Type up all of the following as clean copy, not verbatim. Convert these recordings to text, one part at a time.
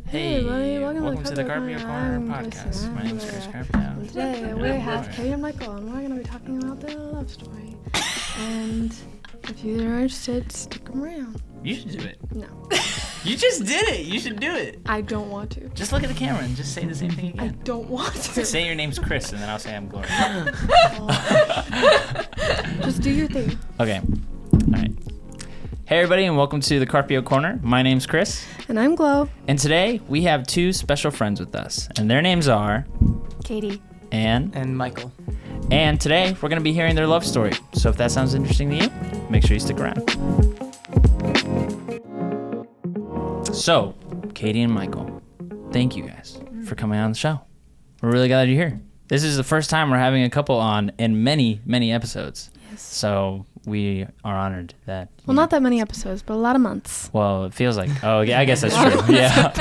Hey, welcome to the Carpio Corner podcast. My name is Chris Carpio. Today we have Katee and Michael, and we're going to be talking about their love story. And if you're interested, stick around. You should do it. No. You just did it. You should do it. I don't want to. Just look at the camera and just say the same thing again. I don't want to. Say your name's Chris, and then I'll say I'm Gloria. Just do your thing. Okay. All right. Hey, everybody, and welcome to the Carpio Corner. My name's Chris. And I'm Glow. And today, we have two special friends with us. And their names are... Katee. And Michael. And today, we're going to be hearing their love story. So if that sounds interesting to you, make sure you stick around. So, Katee and Michael, thank you guys for coming on the show. We're really glad you're here. This is the first time we're having a couple on in many, many episodes. Yes. So we are honored that... Well, not that many episodes, but a lot of months. Well, it feels like... Oh, yeah, I guess that's true. Yeah,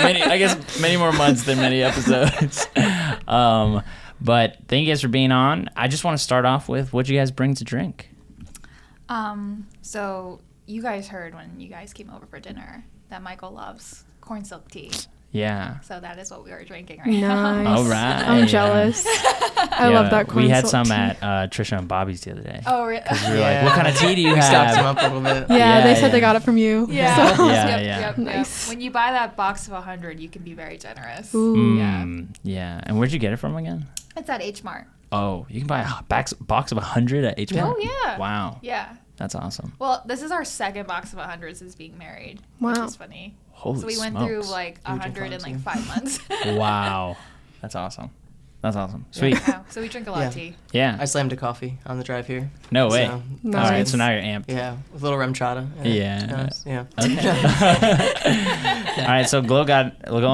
many more months than many episodes. But thank you guys for being on. I just want to start off with what you guys bring to drink. So you guys heard when you guys came over for dinner that Michael loves corn silk tea. Yeah. So that is what we are drinking right now. Nice. All right. I'm jealous. I love that corn We had silk some tea. at Trisha and Bobby's the other day. Oh, really? We were like, what kind of tea do you We stocked them have? up a little bit. Yeah, they said yeah. they got it from you. Yeah. So. Yeah. Nice. When you buy that box of 100, you can be very generous. Ooh. Yeah. And where'd you get it from again? It's at H Mart. Oh, you can buy a box of 100 at H Mart? Oh, yeah. Wow. Yeah. That's awesome. Well, this is our second box of 100 since being married. Wow. Which is funny. Holy So we went smokes. through like 100 in like 5 months. Wow. That's awesome. Sweet. Yeah. So we drink a lot of tea. Yeah. I slammed a coffee on the drive here. No way. So, All Nice. right, so now you're amped. yeah, with a little rum chata. Yeah. Nice, yeah. All right, so Glow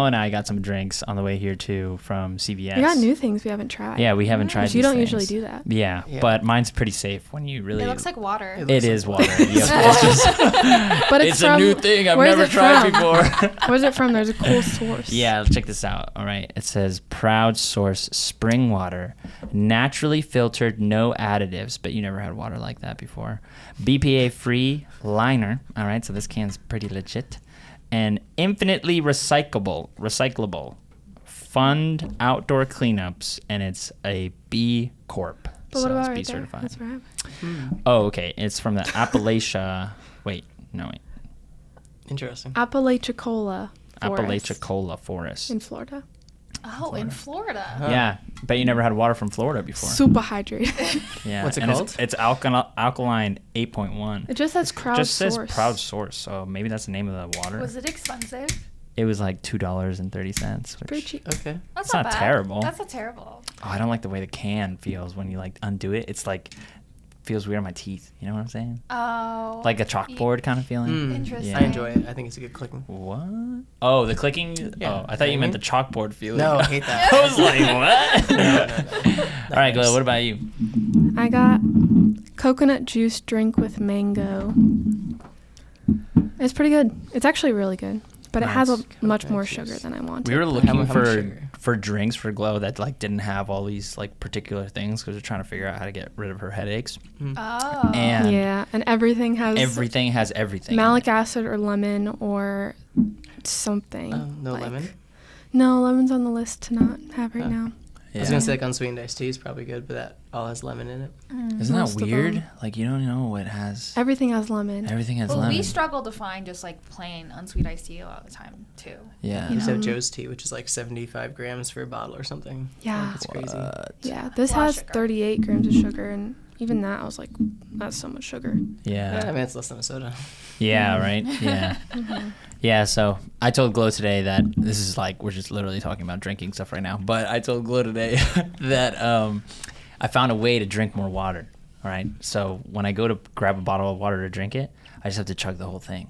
and I got some drinks on the way here too from CVS. We got new things we haven't tried. Yeah, we haven't tried You these don't things. usually do that. Yeah, Yeah. but mine's pretty safe when you really... It looks like water. It is water. Yep. But It's a from, new thing I've where's never it tried from? before. Where's it from? There's a cool source. Yeah, check this out. All right. It says proud source spring water, naturally filtered, no additives, but you never had water like that before. BPA free liner. All right. So this can's pretty legit. And infinitely recyclable. Fund outdoor cleanups, and it's a B Corp. But so what it's about B right there? certified. That's right. Oh, okay. It's from the Appalachia. Wait. Interesting. Apalachicola Forest Apalachicola Forest. in Florida. Oh, in Florida. Huh. Yeah, bet you never had water from Florida before. Super hydrated. Yeah. What's it and called? It's alkaline 8.1. It just says crowd Just says source. proud source, so maybe that's the name of the water. Was it expensive? It was like $2.30, which Pretty cheap. Okay. That's It's not bad. terrible. That's not terrible. oh, I don't like the way the can feels when you like undo it. It's like feels weird on my teeth. You know what I'm saying? Oh. Like a chalkboard kind of feeling. Mm. Interesting. Yeah. I enjoy it. I think it's a good clicking. What? Oh, the clicking. Yeah. Oh, I thought you meant the chalkboard feeling. No, I hate that. I was like, what? No. All right, Glow. What about you? I got coconut juice drink with mango. It's pretty good. It's actually really good, but it has Nice. much more Coconut sugar juice. than I wanted. We were How looking much sugar? for drinks for Glow that like didn't have all these like particular things because we're trying to figure out how to get rid of her headaches. Oh. And Yeah, and everything has everything has everything. in malic it. acid or lemon or something. No like- lemon? No, lemon's on the list to not have right Oh. now. I was Yeah. going to say like unsweetened iced tea is probably good, but that all has lemon in it. Isn't that most of weird? them. Like you don't know what has Everything has lemon. everything has Well, lemon. we struggle to find just like plain unsweet iced tea a lot of the time too. Yeah. You just have Um, Joe's tea, which is like 75 grams for a bottle or something. Yeah. Like, it's crazy. What? Yeah, this A lot of has sugar. 38 grams of sugar, and even that, I was like, that's so much sugar. Yeah, I Yeah. mean, it's less than a soda. Yeah. Right. Yeah. Yeah. So I told Glow today that this is like we're just literally talking about drinking stuff right now. But I told Glow today that I found a way to drink more water. All right. So when I go to grab a bottle of water to drink it, I just have to chug the whole thing.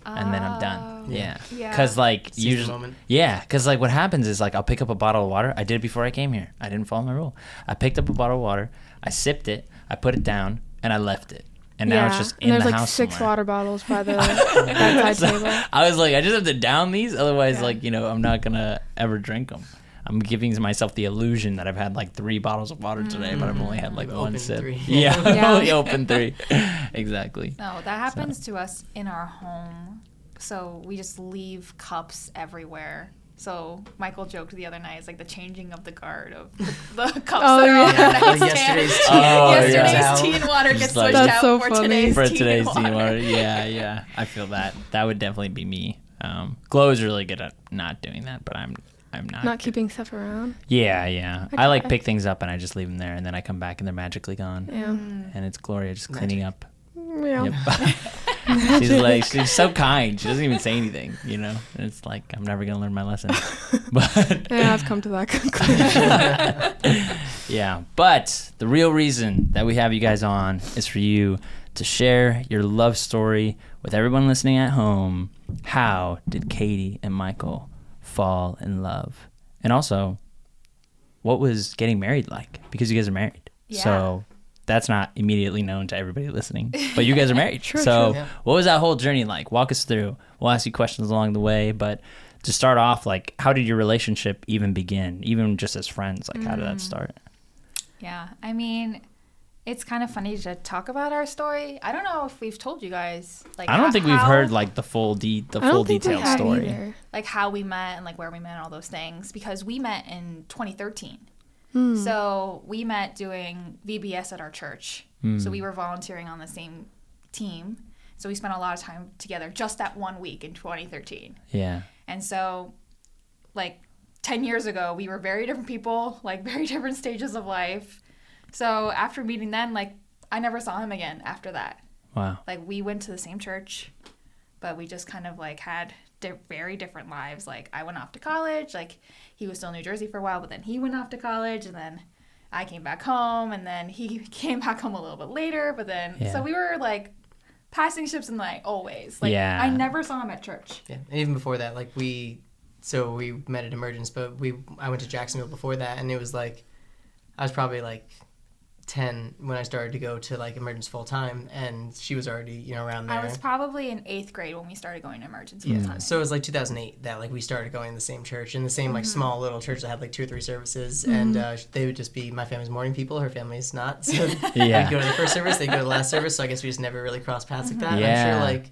And then I'm done. Yeah. Yeah. Because like Seize the usually, moment. yeah. Because like what happens is like I'll pick up a bottle of water. I did it before I came here. I didn't follow my rule. I picked up a bottle of water. I sipped it. I put it down, and I left it. And now it's just and in there's the like house 6 somewhere. water bottles by the bedside So, table. I was like, I just have to down these, otherwise, Yeah. like I'm not gonna ever drink them. I'm giving myself the illusion that I've had like 3 bottles of water today, but I've only had like I've 1 opened sip. 3. Yeah, I've Yeah. only opened 3. Exactly. No, that happens to us in our home. So we just leave cups everywhere So Michael joked the other night, it's like the changing of the guard of the cups Oh, that are on yeah. the Like nightstand. yesterday's Yesterday's tea. tea and water gets Just like- switched That's out so for funny. today's For tea today's and tea water. water. Yeah. I feel that. That would definitely be me. Glo's really good at not doing that, but I'm not. Not keeping stuff around. Yeah. I like Okay. pick things up and I just leave them there, and then I come back and they're magically gone. Yeah. And it's Gloria just cleaning up. Yeah. Yep. she's so kind. She doesn't even say anything, you know. And it's like I'm never gonna learn my lesson. But Yeah, I've come to that conclusion. yeah. But the real reason that we have you guys on is for you to share your love story with everyone listening at home. How did Katee and Michael fall in love? And also, what was getting married like? Because you guys are married. Yeah. So that's not immediately known to everybody listening. But you guys are married. True, so true. Yeah. what was that whole journey like? Walk us through. We'll ask you questions along the way. But to start off, like, how did your relationship even begin? Even just as friends, like, how did that start? Yeah, I mean, it's kind of funny to talk about our story. I don't know if we've told you guys. Like, I don't think we've how- heard like the full I don't think we detailed have story. either. like how we met and like where we met and all those things, because we met in 2013. Hmm. So we met doing VBS at our church. So we were volunteering on the same team. So we spent a lot of time together just that 1 week in 2013. Yeah. And so, like, 10 years ago, we were very different people, like, very different stages of life. So after meeting them, like, I never saw him again after that. Wow. Like, we went to the same church, but we just kind of, like, had very different lives. Like, I went off to college. Like, he was still in New Jersey for a while, but then he went off to college, and then I came back home, and then he came back home a little bit later. But then, Yeah. so we were, like, passing ships in, like, always. Like, Yeah. I never saw him at church. Yeah, and even before that, like we met at Emergence, but I went to Jacksonville before that, and it was like I was probably like 10 when I started to go to like Emergence full time, and she was already around there. I was probably in 8th grade when we started going to emergency Yeah, full time. so it was like 2008 that like we started going to the same church, in the same like small little church that had like 2 or 3 services, and they would just be my family's morning people, her family's not. So Yeah. I'd go to the first service, they'd go to the last service. So I guess we just never really crossed paths like that. And I'm Yeah. sure like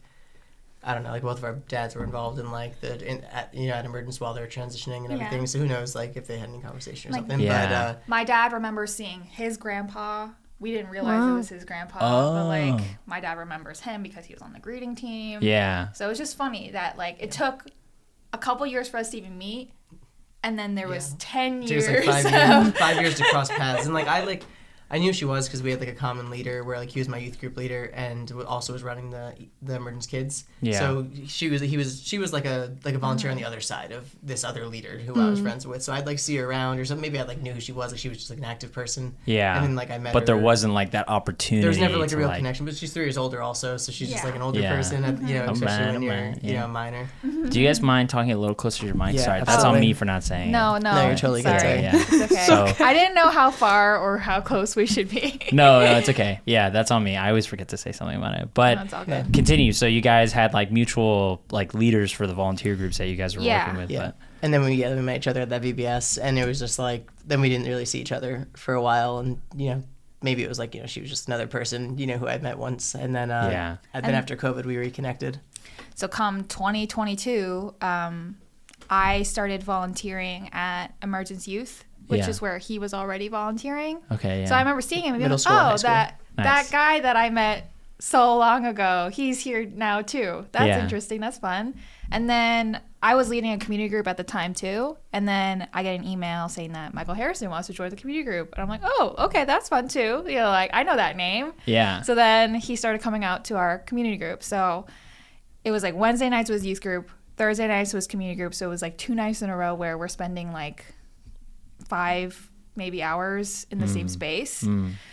I don't know, like both of our dads were involved in like at Emergence while they were transitioning and Yeah. everything. So who knows like if they had any conversation or Like- something. Yeah. But My dad remembers seeing his grandpa. We didn't realize it Wow. was his grandpa, Oh. but like my dad remembers him because he was on the greeting team. Yeah. So it was just funny that like it took a couple years for us to even meet, and then there was Yeah. 10 it years. was like of- 5 years to cross paths, and like I knew she was because we had like a common leader where like he was my youth group leader and also was running the Emergence Kids. Yeah. So she was like a volunteer on the other side of this other leader who I was friends with. So I'd like see her around or something. Maybe I like knew who she was. Like she was just like an active person. Yeah. And then like I met But her. there wasn't like that opportunity. There was never like to, a real connection. But she's 3 years older also, so she's just Yeah. like an older Yeah. person. At, Oh, especially man, when oh, you're man, yeah. a minor. Do you guys mind talking a little closer to your mic? Yeah, Sorry, that's on absolutely. me for not saying. No, it. no, No, you're totally good. sorry. Yeah. It's okay. So- I didn't know how far or how close we should be. No, it's okay. Yeah, that's on me. I always forget to say something about it. But No, it's all good. continue. So you guys had like mutual like leaders for the volunteer groups that you guys were Yeah. working with. Yeah. But And then we met each other at that VBS, and it was just like then we didn't really see each other for a while, and maybe it was like she was just another person who I'd met once, and then Yeah. and then after COVID we reconnected. So come 2022, I started volunteering at Emergence Youth, which Yeah. is where he was already volunteering. okay, yeah. So I remember seeing him and being Middle like, school and high oh, school. that Nice. guy that I met so long ago, he's here now too. That's Yeah. interesting. That's fun. And then I was leading a community group at the time too. And then I get an email saying that Michael Harrison wants to join the community group. And I'm like, oh, okay, that's fun too. Like I know that name. Yeah. So then he started coming out to our community group. So it was like Wednesday nights was youth group, Thursday nights was community group. So it was like 2 nights in a row where we're spending like 5 maybe hours in the same space.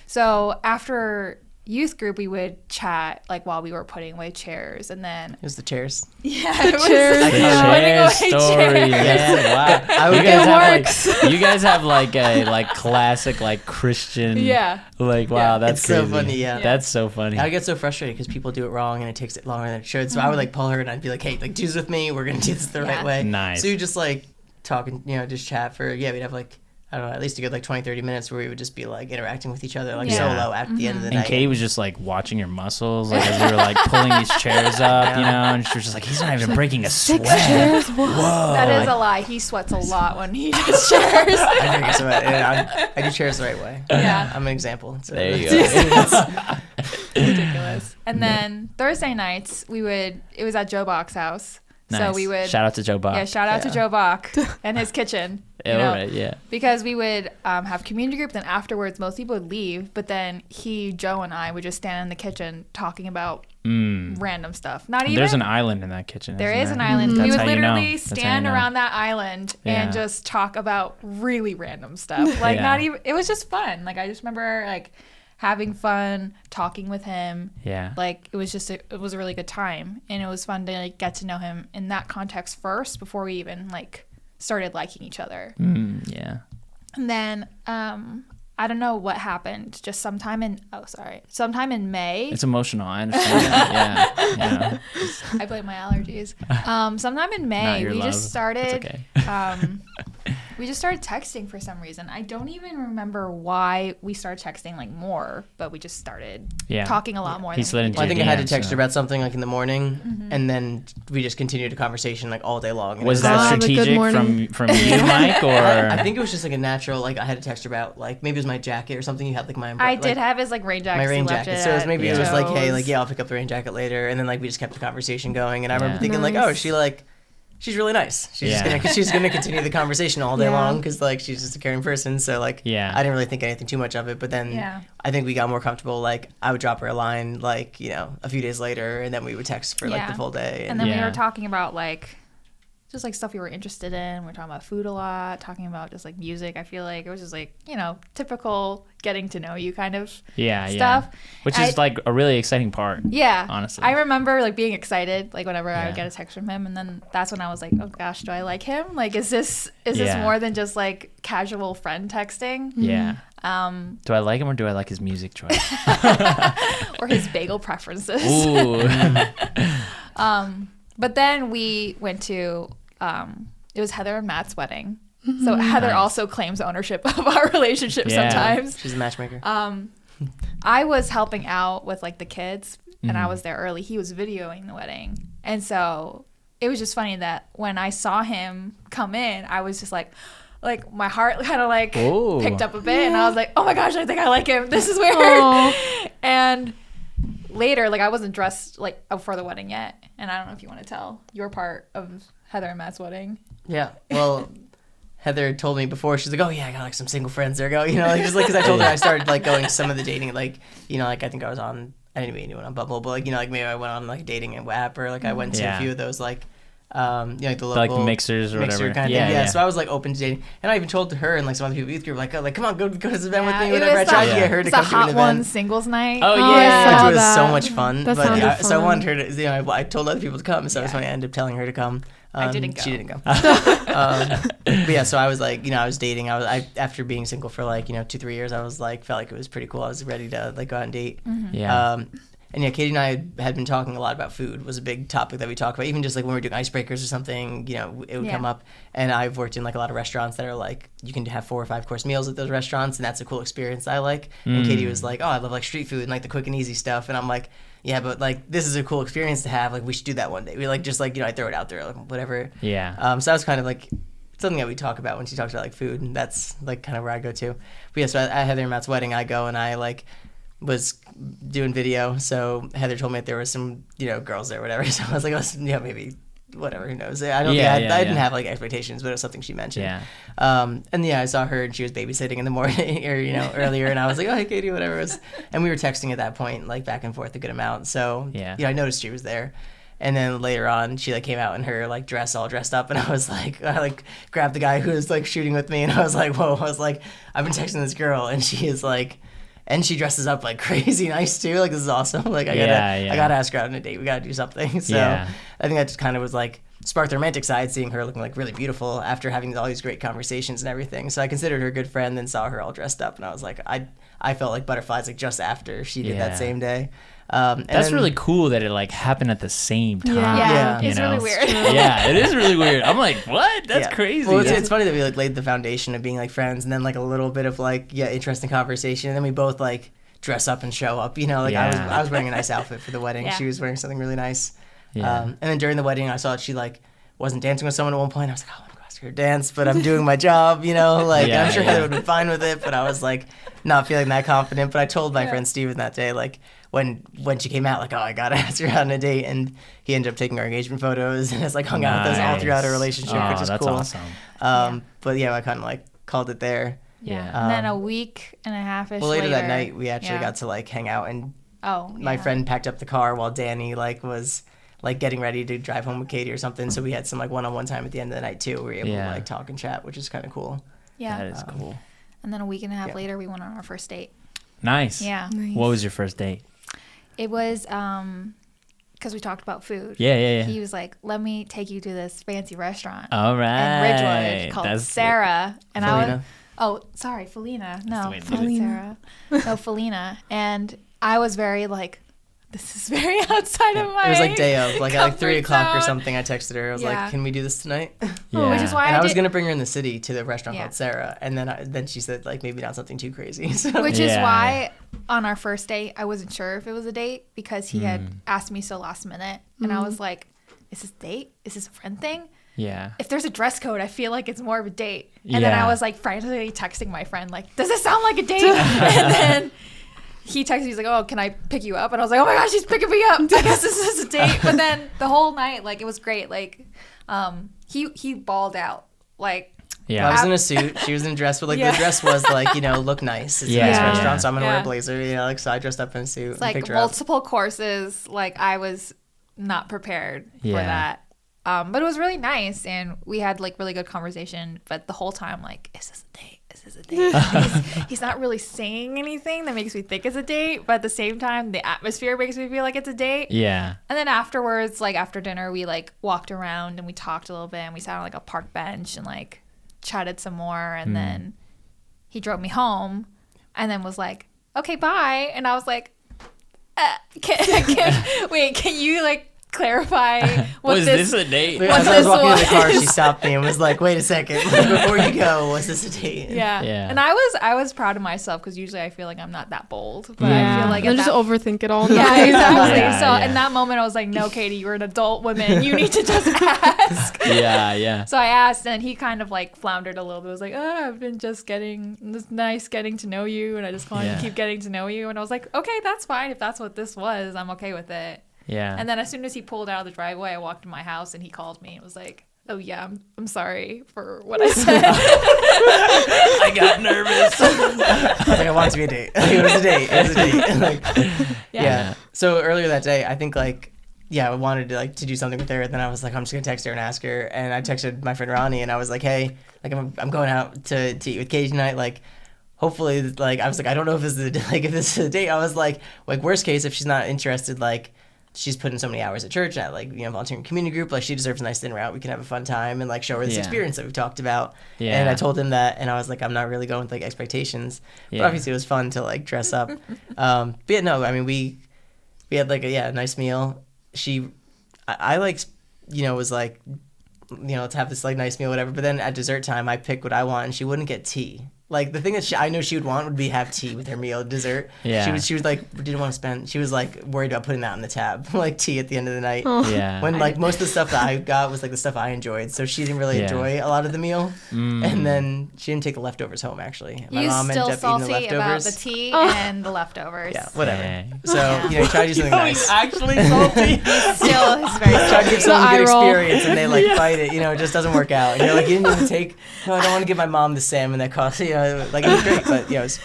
So after youth group, we would chat like while we were putting away chairs, and then It was the chairs. it was chairs. The putting chair away story. chairs. Yeah, wow. I would You get guys works. have like you guys have like a like classic like Christian. Yeah. Like wow, that's It's so crazy. funny, yeah. That's so funny. I would get so frustrated because people do it wrong and it takes it longer than it should. So I would like pull her and I'd be like, hey, like do this with me. We're gonna do this the Yeah. right way. Nice. So you just like talking, just chat for we'd have like I don't know, at least a good like 20, 30 minutes where we would just be like interacting with each other like Yeah. solo at the end of the And night. Katee was just like watching your muscles, like as we were like pulling these chairs up, you know, and she was just like, he's not even breaking a sweat. 6 chairs. Whoa. Whoa. That is a lie. He sweats a lot when he does chairs. I think it's I do chairs the right way. Yeah. I'm an example. So There you that's- Ridiculous. And then Thursday nights, it was at Joe Bach's house. Nice. So we would, shout out to Joe Bach. yeah, shout out to Yeah. Joe Bach and his kitchen. You Yeah, know, all right, yeah. because we would have community group, then afterwards most people would leave, but then Joe and I would just stand in the kitchen talking about random stuff. Not even There's an island in that kitchen. there isn't is an there? island. That's We would how you know. literally That's how you stand know. around that island Yeah. and just talk about really random stuff. Like Yeah. not even it was just fun. Like I just remember like having fun talking with him. Yeah. Like it was a really good time, and it was fun to like get to know him in that context first before we even like started liking each other. Yeah. And then I don't know what happened. Just sometime in May. It's emotional. I understand that. Yeah. I blame my allergies. Sometime in Not May, your we love. just started. It's okay. We just started texting for some reason. I don't even remember why we started texting like more, but we just started talking a lot more. He than slid we into Well, I did. think I had to DMs, text her so. about something like in the morning, and then we just continued a conversation like all day long. And Was it that the good strategic morning. from you, Mike, or I think it was just like a natural. Like I had to text her about like maybe it was my jacket or something. You had like my I did have his like rain jacket. my so rain he left jacket. So it was maybe it was like, hey, Joe's. like yeah, I'll pick up the rain jacket later, and then like we just kept the conversation going. And I Yeah. remember thinking like, Nice. oh, she's really nice. She's Yeah. she's gonna continue the conversation all day Yeah. long because like she's just a caring person. So like Yeah. I didn't really think anything too much of it. But then Yeah. I think we got more comfortable. Like I would drop her a line like a few days later, and then we would text for like Yeah. the full day. And then we Yeah. were talking about like just like stuff we were interested in. We were talking about food a lot, talking about just like music. I feel like it was just like, typical getting to know you kind of stuff. yeah. Which is like a really exciting part. Yeah. Honestly. I remember like being excited like whenever I Yeah. would get a text from him, and then that's when I was like, oh gosh, do I like him? Like is this Yeah. more than just like casual friend texting? Yeah. Do I like him or do I like his music choice? Or his bagel preferences. Ooh. But then we went to it was Heather and Matt's wedding. So Heather Nice. also claims ownership of our relationship Yeah. sometimes. She's a matchmaker. I was helping out with like the kids, and I Mhm. was there early. He was videoing the wedding. And so it was just funny that when I saw him come in, I was just like my heart kind of like Ooh. picked up a bit, and I was like, oh my gosh, I think I like him. This is weird. Aw. And later, like I wasn't dressed like for the wedding yet, and I don't know if you want to tell your part of Heather and Matt's wedding. Yeah. Well, Heather told me before, she's like, oh yeah, I got like some single friends there. Go, just like, cause I told her I started like going to some of the dating, like, like I think I didn't meet anyone on Bumble, but like, like maybe I went on like a dating app or like I went to Yeah. a few of those like, like the local Like the mixers or mixer whatever. kind of Yeah, thing. Yeah. yeah. So I was like open to dating, and I even told her and like some other people in the youth group like, oh, like come on, go to this event with me, it whatever. I was tried the- to get her to It's come a to an Hot event. One singles night. Oh, I yeah. saw Which was so that. much fun. That but sounded yeah, so I fun. wanted her to, I told other people to come, so it was Yeah. funny. I ended up telling her to come. I didn't go. She didn't go. But yeah, so I was like, I was dating. I after being single for like 2-3 years, I was like, felt like it was pretty cool. I was ready to like go out and date. Yeah. And yeah, Katee and I had been talking a lot about food. Was a big topic that we talked about. Even just like when we were doing icebreakers or something, it would Yeah. come up. And I've worked in like a lot of restaurants that are like you can have 4 or 5 course meals at those restaurants, and that's a cool experience I like. And Katee was like, oh, I love like street food and like the quick and easy stuff. And I'm like, yeah, but like this is a cool experience to have. Like we should do that one day. We like just like I throw it out there, like whatever. Yeah. So that was kind of like something that we talk about when she talks about like food, and that's like kind of where I go to. But yeah, so at Heather and Matt's wedding, I go and I like was doing video. So Heather told me that there was some girls there, or whatever. So I was like, oh, maybe whatever. Who knows? I don't think I didn't have like expectations, but it was something she mentioned. Yeah. And yeah, I saw her and she was babysitting in the morning or earlier, and I was like, oh hey Katee, whatever it was. And we were texting at that point, like back and forth a good amount. So Yeah. I noticed she was there. And then later on, she like came out in her like dress, all dressed up, and I was like, I like grabbed the guy who was like shooting with me, and I was like, whoa! I was like, I've been texting this girl, and she is like, and she dresses up like crazy nice too. Like this is awesome. Like I gotta ask her out on a date. We gotta do something. So Yeah. I think that just kind of was like sparked the romantic side, seeing her looking like really beautiful after having all these great conversations and everything. So I considered her a good friend, then saw her all dressed up, and I was like, I felt like butterflies like just after she did Yeah. that same day. And That's then- really cool that it like happened at the same time. Yeah, you it's know? really weird. Yeah, it is really weird. I'm like, what? That's Yeah. crazy. Well, it's, That's- it's funny that we like laid the foundation of being like friends, and then like a little bit of like interesting conversation, and then we both like dress up and show up. You know, like Yeah. I was wearing a nice outfit for the wedding. Yeah. She was wearing something really nice. Yeah. And then during the wedding, I saw that she like wasn't dancing with someone at one point. I was like, oh, I want to go ask her to dance, but I'm doing my job. You know, like Yeah, I'm sure yeah. Heather would have been fine with it, but I was like not feeling that confident. But I told my Yeah. friend Steven that day, like when she came out, like, oh, I gotta ask her out on a date, and he ended up taking our engagement photos and has like hung out with us all throughout our Nice. relationship, Oh, which is that's cool. awesome. But yeah, I kind of like called it there. Yeah. And then a Um, week and a half-ish Well, later that night, we actually yeah. got to like hang out, and Oh, my yeah. friend packed up the car while Danny like was like getting ready to drive home with Katee or something. So we had some like one-on-one time at the end of the night too. We were able Yeah. to like talk and chat, which is kind of cool. Yeah. That is cool. And then a week and a half Yeah. later, we went on our first date. Nice. Yeah. Nice. What was your first date? It was because we talked about food. Yeah. He was like, "Let me take you to this fancy restaurant All right. in Ridgewood called That's- Sarah." And I Felina? was, oh, sorry, Felina. the No, way to not do it. Sarah. No, Felina. And I was very like, this is very outside of my. It was like day of, like at like 3 comfort o'clock or zone. something. I texted her. I was Yeah. like, "Can we do this tonight?" Yeah. Which is why and I was did- gonna bring her in the city to the restaurant Yeah. called Sarah, and then she said like maybe not something too crazy. So Which is Yeah. why on our first date, I wasn't sure if it was a date because he had asked me so last minute. And I was like, is this a date? Is this a friend thing? Yeah. If there's a dress code, I feel like it's more of a date. And then Yeah. I was like frantically texting my friend, like, does this sound like a date? And then he texted me, he's like, oh, can I pick you up? And I was like, oh my gosh, she's picking me up. I guess this is a date. But then the whole night, like, it was great. Like, he balled out. Like, Yeah. I was in a suit. She was in a dress, but like Yeah. the dress was like look nice. It's Yeah. a nice Yeah. restaurant, so I'm gonna wear Yeah. a blazer. You know, like so I dressed up in a suit. it's and like picked her up. multiple courses. Like, I was not prepared for Yeah. that. But it was really nice, and we had like really good conversation. But the whole time, like, is this a date? Is this a date? he's not really saying anything that makes me think it's a date, but at the same time, the atmosphere makes me feel like it's a date. Yeah. And then afterwards, like after dinner, we like walked around and we talked a little bit, and we sat on like a park bench and like chatted some more, and then he drove me home, and then was like, "Okay, bye," and I was like, can you like clarify what Was this this a date? As I was this walking in the car, was. she stopped me and was like, "Wait a second, before you go, was this a date?" Yeah. Yeah. And I was proud of myself because usually I feel like I'm not that bold, but I feel like They'll at just that- overthink it all. yeah, night. exactly. Yeah, So yeah. in that moment, I was like, "No, Katie, you're an adult woman. You need to just ask." Yeah. So I asked, and he kind of like floundered a little bit. Was like, "Oh, I've been just getting this nice getting to know you, and I just want Yeah. to keep getting to know you." And I was like, "Okay, that's fine. If that's what this was, I'm okay with it." Yeah. And then as soon as he pulled out of the driveway, I walked to my house, and he called me and was like, "Oh yeah, I'm sorry for what I said." I got nervous. I was like, "I want it to be a date." It was a date. It was a date. Like, yeah. So earlier that day, I think like. Yeah, I wanted to do something with her, and then I was like, I'm just gonna text her and ask her. And I texted my friend Ronnie, and I was like, hey, like I'm going out to eat with Katie tonight. Like, hopefully, like I was like, I don't know if this is if this is a date. I was like worst case, if she's not interested, like she's put in so many hours at church at volunteering community group, like she deserves a nice dinner out. We can have a fun time and like show her this Yeah. experience that we've talked about. Yeah. And I told him that, and I was like, I'm not really going with like expectations, Yeah. but obviously it was fun to like dress up. But yeah, no, I mean we had like a nice meal. I like, was like, let's have this like nice meal, whatever. But then at dessert time, I picked what I want, and she wouldn't get tea. Like the thing that I know she would want would be have tea with her meal, dessert. Yeah. She was like didn't want to spend. She was like worried about putting that on the tab, like tea at the end of the night. Yeah. When like most of the stuff that I got was like the stuff I enjoyed, so she didn't really Yeah. enjoy a lot of the meal. And then she didn't take the leftovers home. Actually, my You mom still ended up eating the salty about leftovers. the tea and the leftovers. Yeah, whatever. Dang. So try to do something nice. actually salty. Still is very Try to give someone a eye good roll. experience and they like fight it, it just doesn't work out. And you're like, you didn't even take, no, I don't want to give my mom the salmon that cost, like it was great, but it was,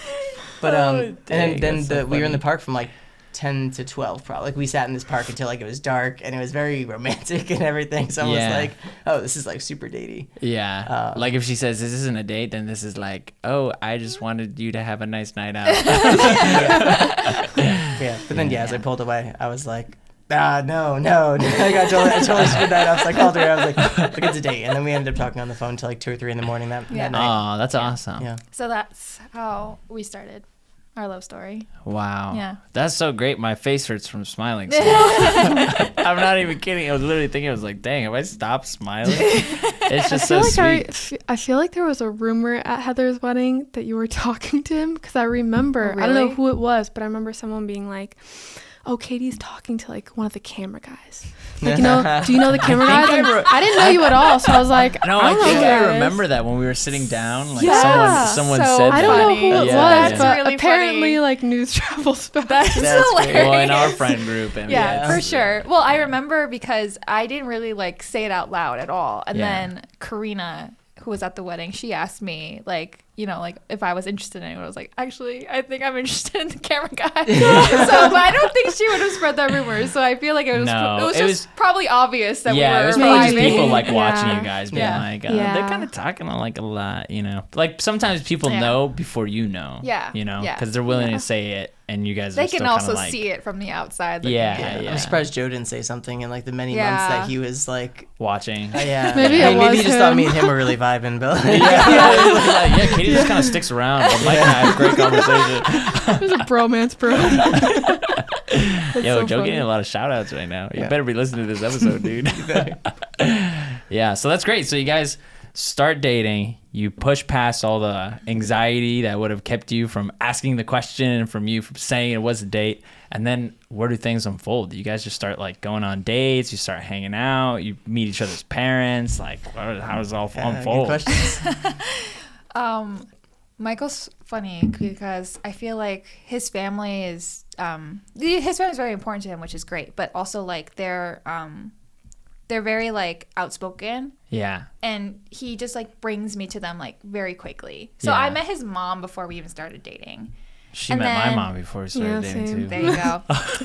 but dang, and then that's so we were in the funny. park from like 10 to 12 probably. Like we sat in this park until like it was dark and it was very romantic and everything. So I was Yeah. like, oh, this is like super datey. Yeah. Like if she says this isn't a date, then this is like, oh, I just wanted you to have a nice night out. Yeah. But then as I pulled away, I was like, no. Like I totally screwed that up. So I called her. I was like, look, it's a date. And then we ended up talking on the phone until like 2 or 3 in the morning that Yeah. night. Oh, that's awesome. Yeah. So that's how we started. our love story. Wow. Yeah. That's so great. My face hurts from smiling. So I'm not even kidding. I was literally thinking, I was like, dang, if I stop smiling, it's just so sweet. I feel like there was a rumor at Heather's wedding that you were talking to him, because I remember, Oh, I don't know really? who it was, but I remember someone being like, oh, Katie's talking to like one of the camera guys. Like, do you know the camera guys? And I didn't know you at all, so I was like, No, I I don't know think who that I is. remember that when we were sitting down, like Yeah. someone So said I that. don't know who it Yeah, was, yeah. but Really apparently funny. like news travels fast. That's That's hilarious. great. Well, in our friend group. And Yeah, for it's- sure. Well, I remember because I didn't really like say it out loud at all. And Yeah. then Karina, who was at the wedding, she asked me like, you know, like if I was interested in anyone. I was like, actually, I think I'm interested in the camera guy. But I don't think she would have spread that rumor. So I feel like it was No, it was it just probably obvious that Yeah, we it were was probably just Maybe. people like watching Yeah. you guys being Yeah. like, Yeah. they're kind of talking on like a lot, you know. Like sometimes people Yeah. know before you know. Yeah. You know, Yeah. because they're willing Yeah. to say it, and you guys They are still can kind also of like, see it from the outside. looking Yeah, in. yeah. I'm surprised Joe didn't say something in like the many Yeah. months that he was like, watching. yeah. Maybe I it mean, maybe was he just thought him. me and him were really vibing, but Yeah, Katie just kind of sticks around. But Mike and I have great conversation. There's a bromance, bro. That's Yo, so Joe funny. getting a lot of shout outs right now. You Yeah. better be listening to this episode, dude. Yeah, so that's great. So you guys start dating. You push past all the anxiety that would have kept you from asking the question and from you from saying it was a date. And then where do things unfold? Do you guys just start like going on dates? You start hanging out? You meet each other's parents? Like, how does it all Good unfold? questions. Michael's funny because I feel like his family is his family is very important to him, which is great. But also like they're very like outspoken, Yeah. and he just like brings me to them like very quickly. So Yeah. I met his mom before we even started dating. She And met my then- mom before we started Yeah, dating, same. too. There you go.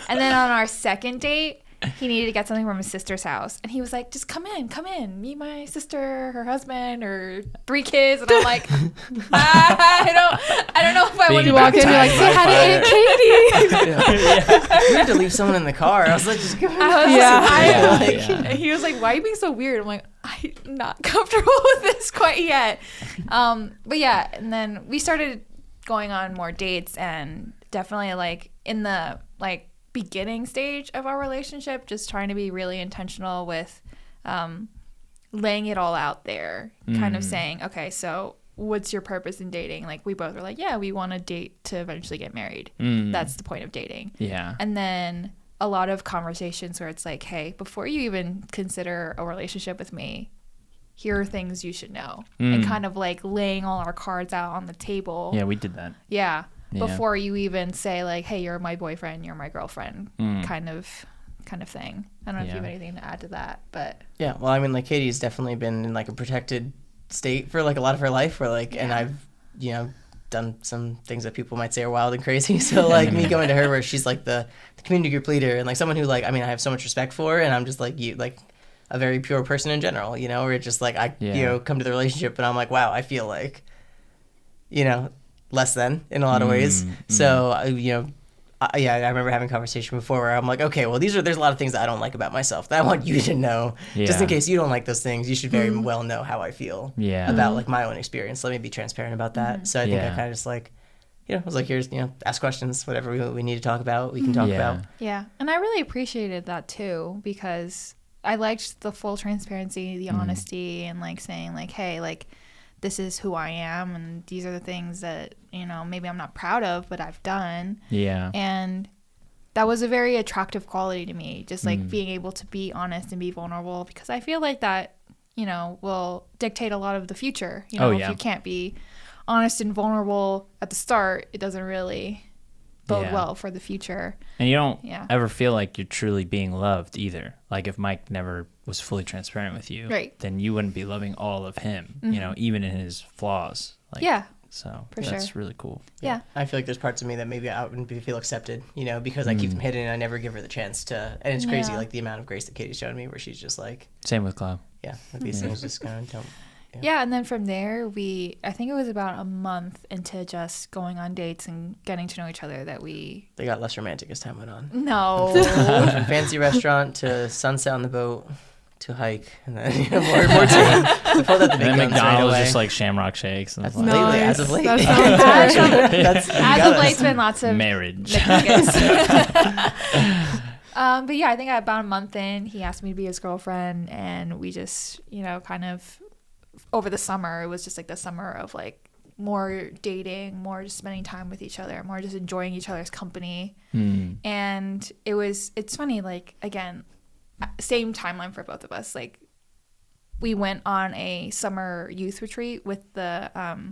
And then on our second date, he needed to get something from his sister's house, and he was like, "Just come in, meet my sister, her husband, or 3 kids." And I'm like, I don't know if I Being want to You walk in, you're like, say hi to Aunt Katie. We had to leave someone in the car. I was like, just go. I was Yeah. like, Yeah. he was like, "Why are you being so weird?" I'm like, "I'm not comfortable with this quite yet." But yeah, and then we started going on more dates, and definitely like in the like beginning stage of our relationship, just trying to be really intentional with laying it all out there, kind of saying, okay, so what's your purpose in dating? Like we both were like, yeah, we want to date to eventually get married. That's the point of dating. Yeah. And then a lot of conversations where it's like, hey, before you even consider a relationship with me, here are things you should know. And kind of like laying all our cards out on the table. Yeah, we did that. Yeah. Yeah. Before you even say like, hey, you're my boyfriend, you're my girlfriend, kind of thing. I don't know if you have Yeah. anything to add to that, but Yeah, well, I mean, like Katie's definitely been in like a protected state for like a lot of her life, where like, and I've, you know, done some things that people might say are wild and crazy. So like me going to her where she's like the community group leader and like someone who like, I mean, I have so much respect for, and I'm just like you, like a very pure person in general, you know, where it's just like I, Yeah. you know, come to the relationship and I'm like, wow, I feel like, you know, less than in a lot of ways. So, you know, yeah, I remember having a conversation before where I'm like, okay, well, there's a lot of things that I don't like about myself that I want you to know. Just Yeah. in case you don't like those things, you should very well know how I feel Yeah. about like my own experience. Let me be transparent about that. So I think I Yeah. kind of just like, you know, I was like, here's, you know, ask questions, whatever we need to talk about, we can talk Yeah. about. yeah. And I really appreciated that too, because I liked the full transparency, the honesty, and like saying like, hey, like this is who I am, and these are the things that, you know, maybe I'm not proud of, but I've done. Yeah. And that was a very attractive quality to me, just like being able to be honest and be vulnerable, because I feel like that, you know, will dictate a lot of the future. You know, Oh, if yeah. you can't be honest and vulnerable at the start, it doesn't really bode Yeah. well for the future. And you don't Yeah. ever feel like you're truly being loved either. Like if Mike never was fully transparent with you, Right. then you wouldn't be loving all of him, you know, even in his flaws. Like, Yeah. So For that's sure. really cool. Yeah. I feel like there's parts of me that maybe I wouldn't feel accepted, you know, because I keep them hidden and I never give her the chance to. And it's crazy, Yeah. like the amount of grace that Katie's shown me, where she's just like, Same with Cloud. yeah, like these things just kind of don't. Yeah, and then from there, I think it was about a month into just going on dates and getting to know each other that we. They got less romantic as time went on. No. From fancy restaurant to sunset on the boat to hike, and then more team. We pulled out the And big then guns right McDonald's away. just like Shamrock Shakes. And That's like, lately, as of late. That sounds great. As of late, it's been lots of marriage. McNuggets. But yeah, I think about a month in, he asked me to be his girlfriend, and we just, kind of over the summer, it was just like the summer of like more dating, more just spending time with each other, more just enjoying each other's company. And it's funny, like, again, same timeline for both of us. Like, we went on a summer youth retreat with the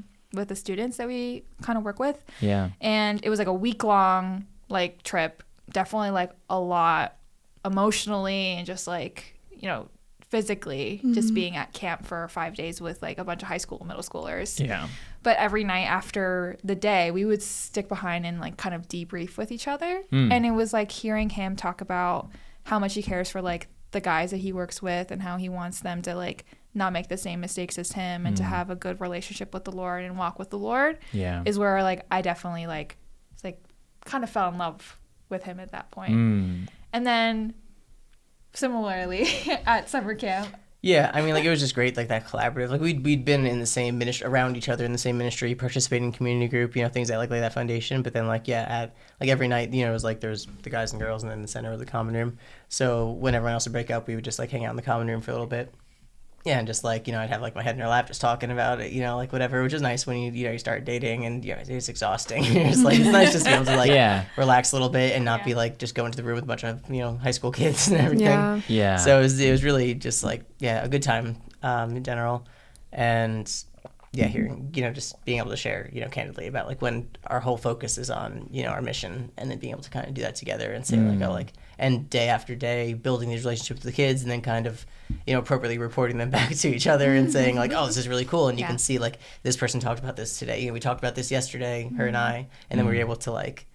students that we kind of work with. Yeah. And it was like a week-long like trip, definitely like a lot emotionally and just like, physically, just being at camp for 5 days with like a bunch of high school, middle schoolers. Yeah. But every night after the day, we would stick behind and like kind of debrief with each other. And it was like hearing him talk about how much he cares for like the guys that he works with and how he wants them to like not make the same mistakes as him and to have a good relationship with the Lord and walk with the Lord. Yeah. Is where like I definitely like kind of fell in love with him at that point. And then similarly at summer camp. Yeah, I mean, like, it was just great, like, that collaborative. Like, we'd been in the same ministry, around each other in the same ministry, participating in community group, things that, like, lay that foundation. But then, like, yeah, at, like, every night, it was, like, there's the guys and girls, and then the center of the common room. So when everyone else would break up, we would just, like, hang out in the common room for a little bit. Yeah, and just, like, I'd have, like, my head in her lap just talking about it, like, whatever, which is nice when you start dating, and, it's exhausting. You're just, like, it's nice just to be able to, like, relax a little bit and not be, like, just go into the room with a bunch of, high school kids and everything. Yeah. So it was really just, like, a good time in general. And, hearing, just being able to share, candidly about, like, when our whole focus is on, our mission, and then being able to kind of do that together and say, like, oh, like, and day after day building these relationships with the kids and then kind of appropriately reporting them back to each other and saying like, oh, this is really cool, and you can see like this person talked about this today, we talked about this yesterday, her and I, and then we were able to like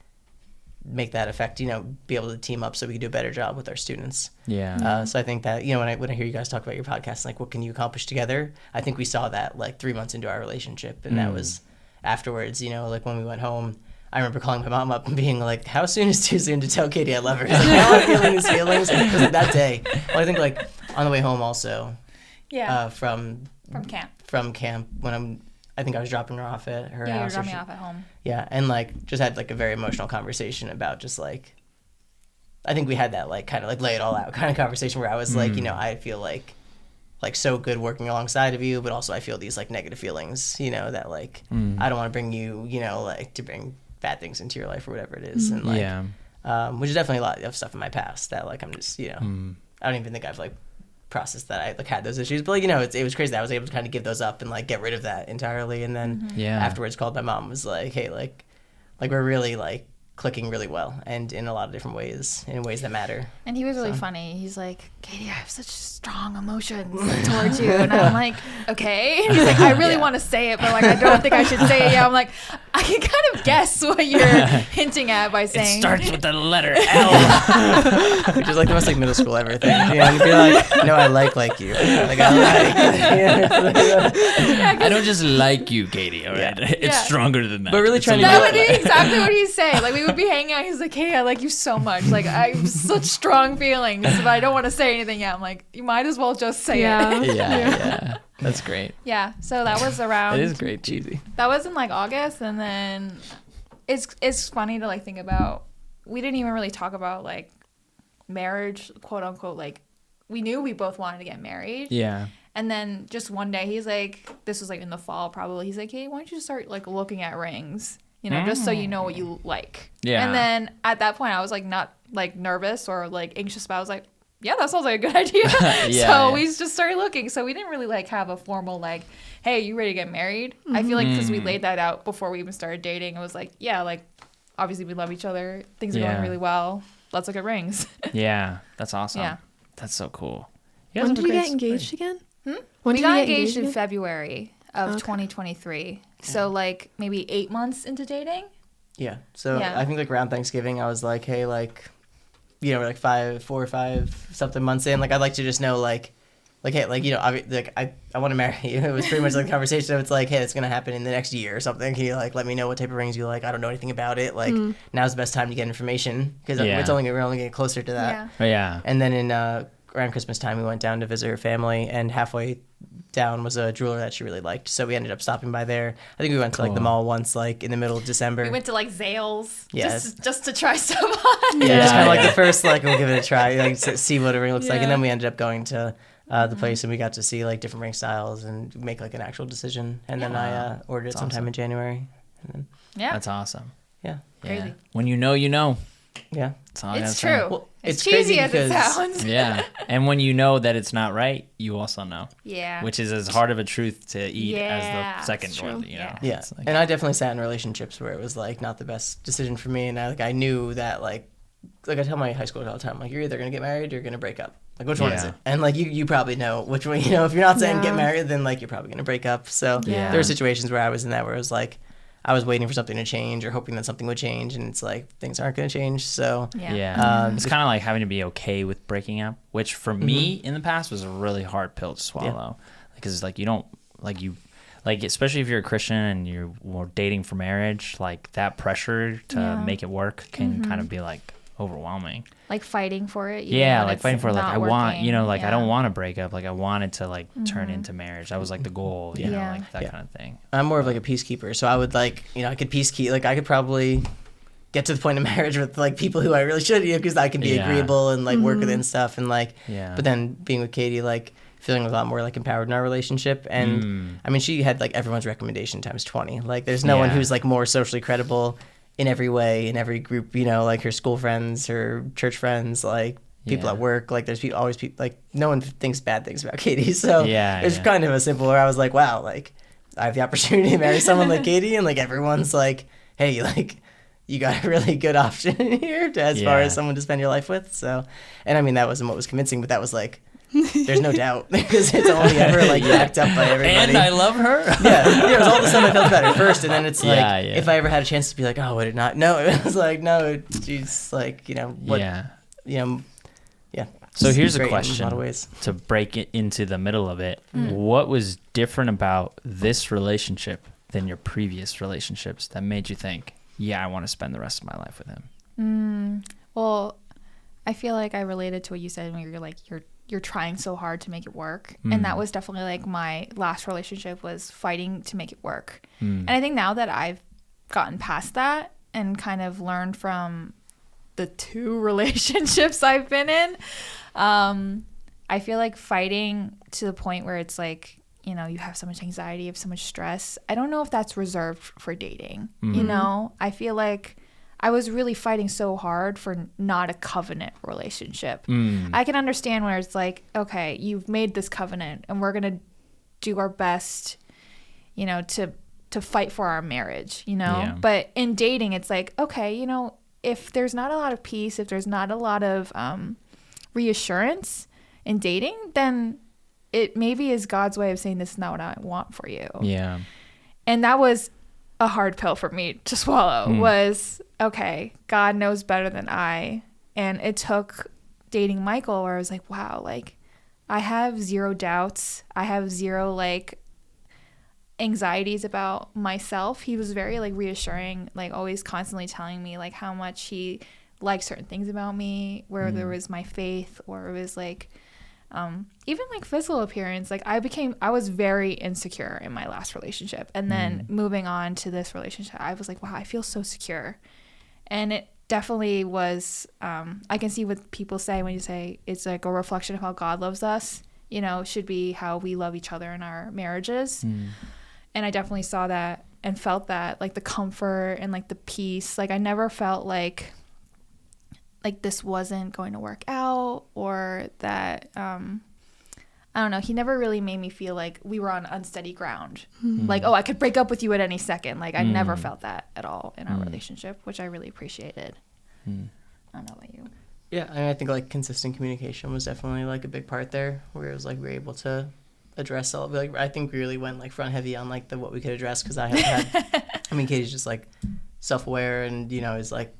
make that effect, be able to team up so we could do a better job with our students. So I think that when I hear you guys talk about your podcast, like what can you accomplish together, I think we saw that like 3 months into our relationship, and that was afterwards, like when we went home, I remember calling my mom up and being like, how soon is too soon to tell Katee I love her? Like, now I'm feeling these feelings. And it was like that day. Well, I think like on the way home also. From camp when I think I was dropping her off at her house. Yeah, you were dropping me off at home. Yeah, and like just had like a very emotional conversation about just like, I think we had that like kind of like lay it all out kind of conversation where I was like, I feel like so good working alongside of you, but also I feel these like negative feelings, that like I don't want to bring you, like to bring bad things into your life or whatever it is, and like which is definitely a lot of stuff in my past that like I'm just I don't even think I've like processed that I like had those issues, but like it was crazy that I was able to kind of give those up and like get rid of that entirely, and then afterwards called my mom, was like, hey, like we're really like clicking really well and in a lot of different ways, in ways that matter. And he was really funny. He's like, Katee, I have such strong emotions towards you. And I'm like, okay. And he's like, I really want to say it, but like I don't think I should say it. Yeah, I'm like, I can kind of guess what you're hinting at by saying. It starts with the letter L. Which is like the most like middle school ever thing. And be like, no, I like you. Like I I don't just like you, Katee, all right? It's stronger than that. But really trying to that would be exactly what he's saying. Like we would be hanging out, he's like, Katee, I like you so much. Like I have such strong feelings, but I don't want to say anything yet. I'm like, you might as well just say it. Yeah. That's great. Yeah. So that was around. It is great, cheesy. That was in like August, and then it's funny to like think about. We didn't even really talk about like marriage, quote unquote. Like we knew we both wanted to get married. Yeah. And then just one day, he's like, this was like in the fall probably. He's like, hey, why don't you start like looking at rings? Just so you know what you like. Yeah. And then at that point, I was like not like nervous or like anxious, but I was like, yeah, that sounds like a good idea. We just started looking. So we didn't really like have a formal like, hey, you ready to get married? I feel like because we laid that out before we even started dating, it was like, yeah, like obviously we love each other. Things are going really well. Let's look at rings. Yeah, that's awesome. Yeah. That's so cool. When did you get engaged again? We got engaged in February of 2023. So like maybe 8 months into dating. Yeah. So I think like around Thanksgiving, I was like, hey, like, we're like 4 or 5 something months in. Like I'd like to just know like, hey, like, like I want to marry you. It was pretty much like a conversation. It's like, hey, it's gonna happen in the next year or something. Can you like let me know what type of rings you like? I don't know anything about it. Like now's the best time to get information because we're only gonna get closer to that. Yeah. And then in around Christmas time, we went down to visit her family, and halfway down was a jeweler that she really liked. So we ended up stopping by there. I think we went to like the mall once, like in the middle of December. We went to like Zales, Yeah. just to try stuff on. Yeah, just kind of like yeah. the first, like, we'll give it a try, like see what a ring looks like. And then we ended up going to the place, and we got to see like different ring styles and make like an actual decision. And then I ordered it sometime in January. And then, Yeah, That's awesome. yeah. Crazy. Yeah. When you know, you know. Yeah. That's all I It's gotta say. true. Well, it's it's cheesy crazy as it because- sounds. Yeah. And when you know that it's not right, you also know. Yeah. Which is as hard of a truth to eat Yeah, as the second it's one, true. you know. Yeah, It's like- and I definitely sat in relationships where it was like not the best decision for me, and I knew that like I tell my high schoolers all the time, like, you're either gonna get married or you're gonna break up. Like, which one is Yeah. it? And like you probably know which one. You know, if you're not saying get Yeah. married, then like you're probably gonna break up. So Yeah. there were situations where I was in that where it was like I was waiting for something to change or hoping that something would change, and it's like things aren't gonna change. So Yeah. It's kind of like having to be okay with breaking up, which for me in the past was a really hard pill to swallow. Because like you don't like especially if you're a Christian and you're dating for marriage, like that pressure to make it work can kind of be like overwhelming. Like fighting for it. even Yeah, when like it's fighting for it. Like not I want, working. like I Yeah. don't want to break up. Like I wanted to like turn into marriage. That was like the goal, you know, Yeah. like that kind of thing. I'm more of like a peacekeeper, so I would like I could peacekeep. Like I could probably get to the point of marriage with like people who I really should, because I can be Yeah. agreeable and like work with it and stuff, and like. Yeah. But then being with Katee, like feeling a lot more like empowered in our relationship, and I mean she had like everyone's recommendation times 20. Like there's no one Yeah. who's like more socially credible in every way, in every group. Like her school friends, her church friends, like. People Yeah. at work, like there's always people, like no one thinks bad things about Katee. So Yeah, it's yeah. kind of a simple where I was like, wow, like I have the opportunity to marry someone like Katee, and like everyone's like, hey, like you got a really good option here as far Yeah. as someone to spend your life with. So, and I mean that wasn't what was convincing, but that was like, there's no doubt because it's only ever like backed up by everybody. And I love her. yeah, it was all the stuff I felt about her first, and then it's like, Yeah, yeah. if I ever had a chance to be like, oh, would it not? No, it was like, no, she's like, what, Yeah. yeah. So It's here's a great question in a lot of ways. to break it into the middle of it. What was different about this relationship than your previous relationships that made you think, yeah, I want to spend the rest of my life with him? Well, I feel like I related to what you said when you're like you're trying so hard to make it work, and that was definitely like my last relationship was fighting to make it work. And I think now that I've gotten past that and kind of learned from the 2 relationships I've been in, I feel like fighting to the point where it's like, you have so much anxiety, you have so much stress. I don't know if that's reserved for dating. I feel like I was really fighting so hard for not a covenant relationship. I can understand where it's like, okay, you've made this covenant and we're going to do our best, to fight for our marriage, Yeah. But in dating, it's like, okay, if there's not a lot of peace, if there's not a lot of reassurance in dating, then it maybe is God's way of saying this is not what I want for you. Yeah. And that was a hard pill for me to swallow was, okay, God knows better than I. And it took dating Michael where I was like, wow, like I have 0 doubts. I have 0 like anxieties about myself. He was very like reassuring, like always constantly telling me like how much he liked certain things about me, where there was my faith, or it was like even like physical appearance. Like I was very insecure in my last relationship, and then moving on to this relationship, I was like, wow, I feel so secure. And it definitely was I can see what people say when you say it's like a reflection of how God loves us, should be how we love each other in our marriages. And I definitely saw that and felt that, like the comfort and like the peace. Like I never felt like this wasn't going to work out, or that I don't know, he never really made me feel like we were on unsteady ground. Like, oh, I could break up with you at any second. Like I never felt that at all in our relationship, which I really appreciated. I don't know about you. Yeah, and I think like consistent communication was definitely like a big part there, where it was like we were able to address all. Like I think we really went like front heavy on like what we could address, because I have had. I mean, Katie's just like self-aware, and is like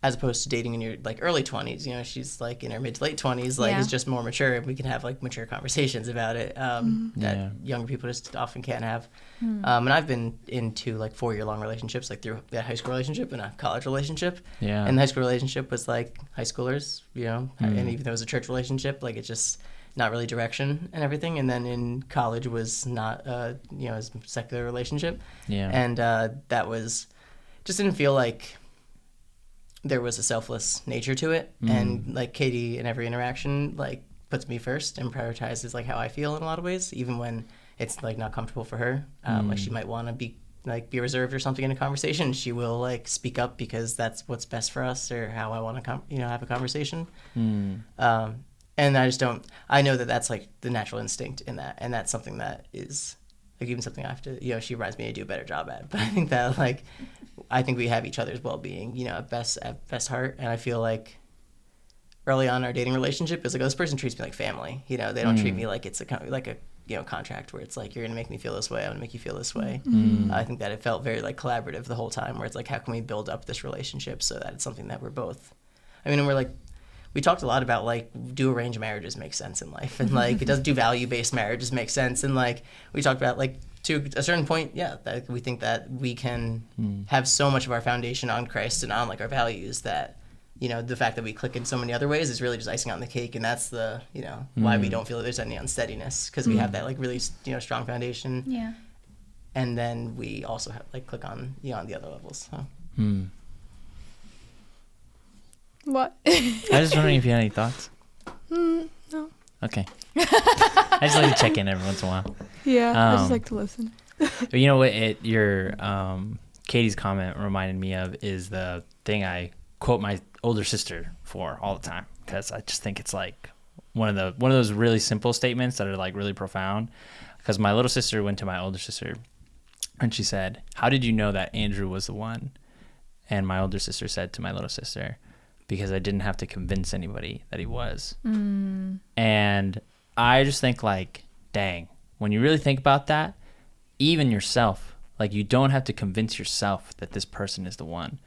as opposed to dating in your like early 20s, you know, she's like in her mid to late 20s, like Yeah. is just more mature, and we can have like mature conversations about it that younger people just often can't have. And I've been into like 4-year-long relationships, like through that high school relationship and a college relationship. Yeah. And the high school relationship was like high schoolers, you know, and even though it was a church relationship, like it's just not really direction and everything. And then in college was not, you know, a secular relationship. Yeah. And that was, just didn't feel like there was a selfless nature to it. And like Katee in every interaction, like puts me first and prioritizes like how I feel in a lot of ways, even when it's like not comfortable for her. Like she might want to be reserved or something in a conversation. She will like speak up because that's what's best for us or how I want to, you know, have a conversation. And I just don't, I know that that's like the natural instinct in that. And that's something that is like even something I have to, you know, she reminds me to do a better job at. But I think that like, I think we have each other's well-being, you know, at best heart. And I feel like early on in our dating relationship, it's like, oh, this person treats me like family. You know, they don't treat me like it's like a, you know, contract where it's like, you're going to make me feel this way. I'm going to make you feel this way. I think that it felt very like collaborative the whole time, where it's like, how can we build up this relationship so that it's something that we're both, I mean, and we're like, we talked a lot about like, do arranged marriages make sense in life? And like, it does do value-based marriages make sense? And like, we talked about like, to a certain point, yeah, that we think that we can have so much of our foundation on Christ and on like our values that, you know, the fact that we click in so many other ways is really just icing on the cake. And that's the, you know, why we don't feel that there's any unsteadiness, because we have that like really, you know, strong foundation. Yeah. And then we also have like click on, you know, on the other levels. So. What? I was just wondering if you had any thoughts. No. Okay. I just like to check in every once in a while. Yeah, I just like to listen. But you know what? Your Katie's comment reminded me of is the thing I quote my older sister for all the time, because I just think it's like one of those really simple statements that are like really profound. Because my little sister went to my older sister, and she said, "How did you know that Andrew was the one?" And my older sister said to my little sister, "Because I didn't have to convince anybody that he was." And I just think like, dang, when you really think about that, even yourself, like you don't have to convince yourself that this person is the one.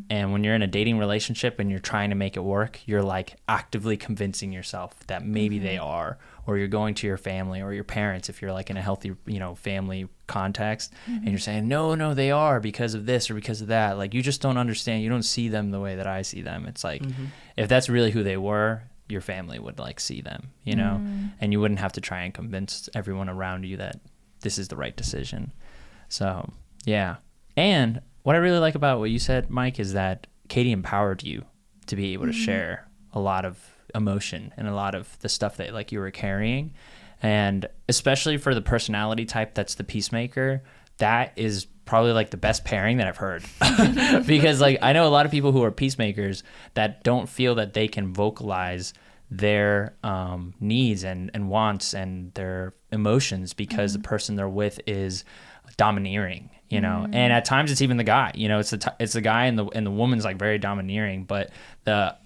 And when you're in a dating relationship and you're trying to make it work, you're like actively convincing yourself that maybe they are, or you're going to your family or your parents if you're like in a healthy, you know, family context, and you're saying, no, they are because of this or because of that. Like, you just don't understand. You don't see them the way that I see them. It's like, if that's really who they were, your family would like see them, you know, and you wouldn't have to try and convince everyone around you that this is the right decision. So, yeah. And what I really like about what you said, Mike, is that Katee empowered you to be able to share a lot of emotion and a lot of the stuff that like you were carrying. And especially for the personality type that's the peacemaker, that is probably like the best pairing that I've heard. Because like I know a lot of people who are peacemakers that don't feel that they can vocalize their needs and wants and their emotions because the person they're with is domineering, you know. And at times it's even the guy, you know, it's the guy and the woman's like very domineering, but the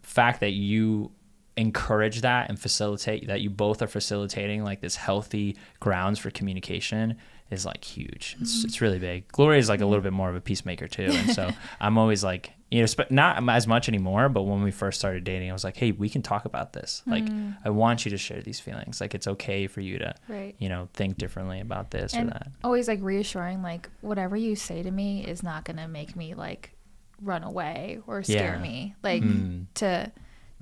fact that you encourage that and facilitate that, you both are facilitating like this healthy grounds for communication, is like huge. It's really big. Gloria is like a little bit more of a peacemaker too, and so I'm always like, you know, not as much anymore, but when we first started dating, I was like, hey, we can talk about this. Like, I want you to share these feelings. Like, it's okay for you to, you know, think differently about this or that. Always like reassuring, like whatever you say to me is not gonna make me like run away or scare me. Like to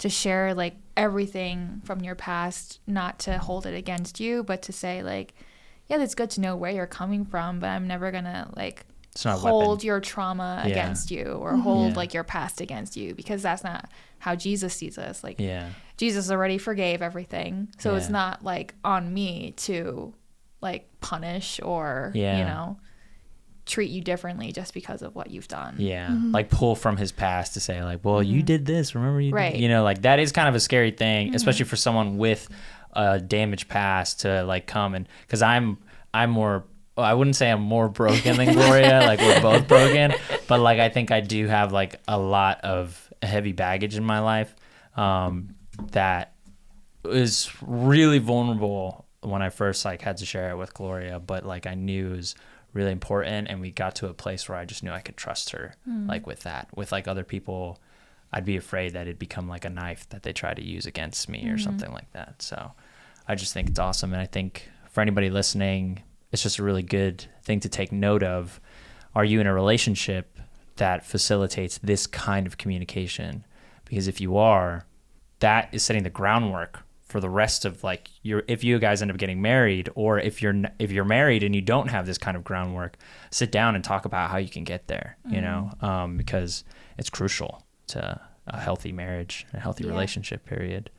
share like everything from your past, not to hold it against you, but to say like, yeah, it's good to know where you're coming from, but I'm never gonna like hold your trauma against you or hold like your past against you, because that's not how Jesus sees us. Like Jesus already forgave everything, so it's not like on me to like punish or you know, treat you differently just because of what you've done. Like pull from his past to say like, well, you did this, remember you did, you know, like that is kind of a scary thing, especially for someone with a damaged past to like come and, because I'm more, well, I wouldn't say I'm more broken than Gloria, like we're both broken, but like I think I do have like a lot of heavy baggage in my life that is really vulnerable when I first like had to share it with Gloria, but like I knew it was really important, and we got to a place where I just knew I could trust her. Like with that, with like other people, I'd be afraid that it'd become like a knife that they try to use against me or something like that. So I just think it's awesome. And I think for anybody listening, it's just a really good thing to take note of. Are you in a relationship that facilitates this kind of communication? Because if you are, that is setting the groundwork for the rest of like if you guys end up getting married, or if you're married and you don't have this kind of groundwork, sit down and talk about how you can get there, you know, because it's crucial to a healthy marriage, a healthy relationship period.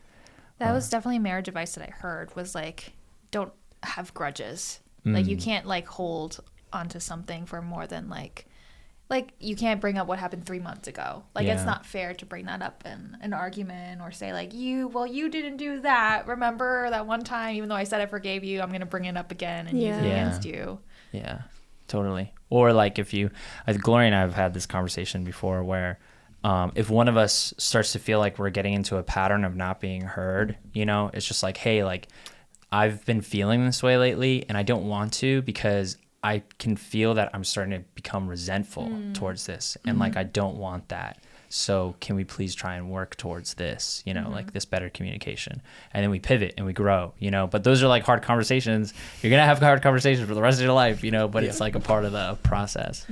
That was definitely marriage advice that I heard, was like, don't have grudges. Like you can't like hold onto something for more than like you can't bring up what happened 3 months ago. Like it's not fair to bring that up in an argument, or say like, you didn't do that. Remember that one time, even though I said I forgave you, I'm going to bring it up again and use it against you. Yeah, totally. Or like I think Gloria and I have had this conversation before where if one of us starts to feel like we're getting into a pattern of not being heard, you know, it's just like, hey, like I've been feeling this way lately and I don't want to, because I can feel that I'm starting to become resentful towards this, and like I don't want that. So can we please try and work towards this, you know, like this better communication? And then we pivot and we grow, you know. But those are like hard conversations. You're going to have hard conversations for the rest of your life, you know, but it's like a part of the process.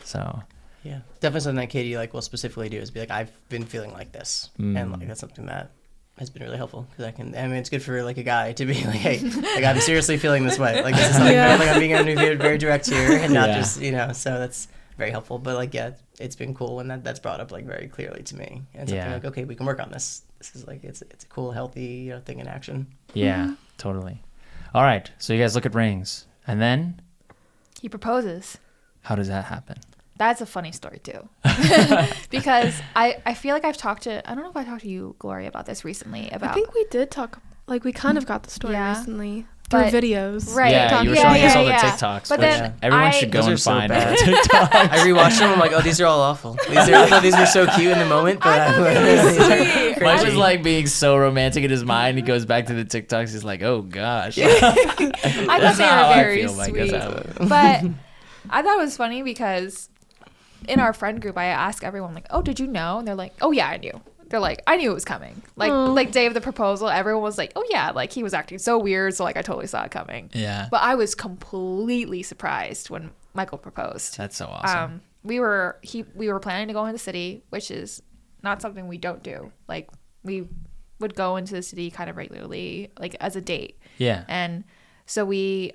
So yeah, definitely something that Katee like will specifically do is be like, I've been feeling like this, and like that's something that has been really helpful, because it's good for like a guy to be like, hey, like I'm seriously feeling this way, like this is something like I'm being very direct here, and not just, you know, so that's very helpful. But like, yeah, it's been cool when that's brought up like very clearly to me, and something like, okay, we can work on this. This is like it's a cool, healthy, you know, thing in action. Yeah, totally. All right, so you guys look at rings, and then he proposes. How does that happen? That's a funny story too, because I feel like I don't know if I talked to you, Gloria, about this recently. I think we did talk, like we kind of got the story recently through videos. Right. Yeah, you were showing us all the TikToks, but then everyone should go and find our TikToks. I rewatched them. I'm like, oh, these are all awful. I thought these were so cute in the moment, but Mike was like being so romantic in his mind. He goes back to the TikToks. He's like, oh gosh. I thought they were very sweet, but I thought it was funny because in our friend group, I asked everyone like, oh, did you know? And they're like, oh yeah, I knew. They're like, I knew it was coming. Like day of the proposal, everyone was like, oh yeah, like he was acting so weird, so like I totally saw it coming. Yeah. But I was completely surprised when Michael proposed. That's so awesome. We were planning to go in the city, which is not something we don't do. Like we would go into the city kind of regularly, like as a date. Yeah. And so we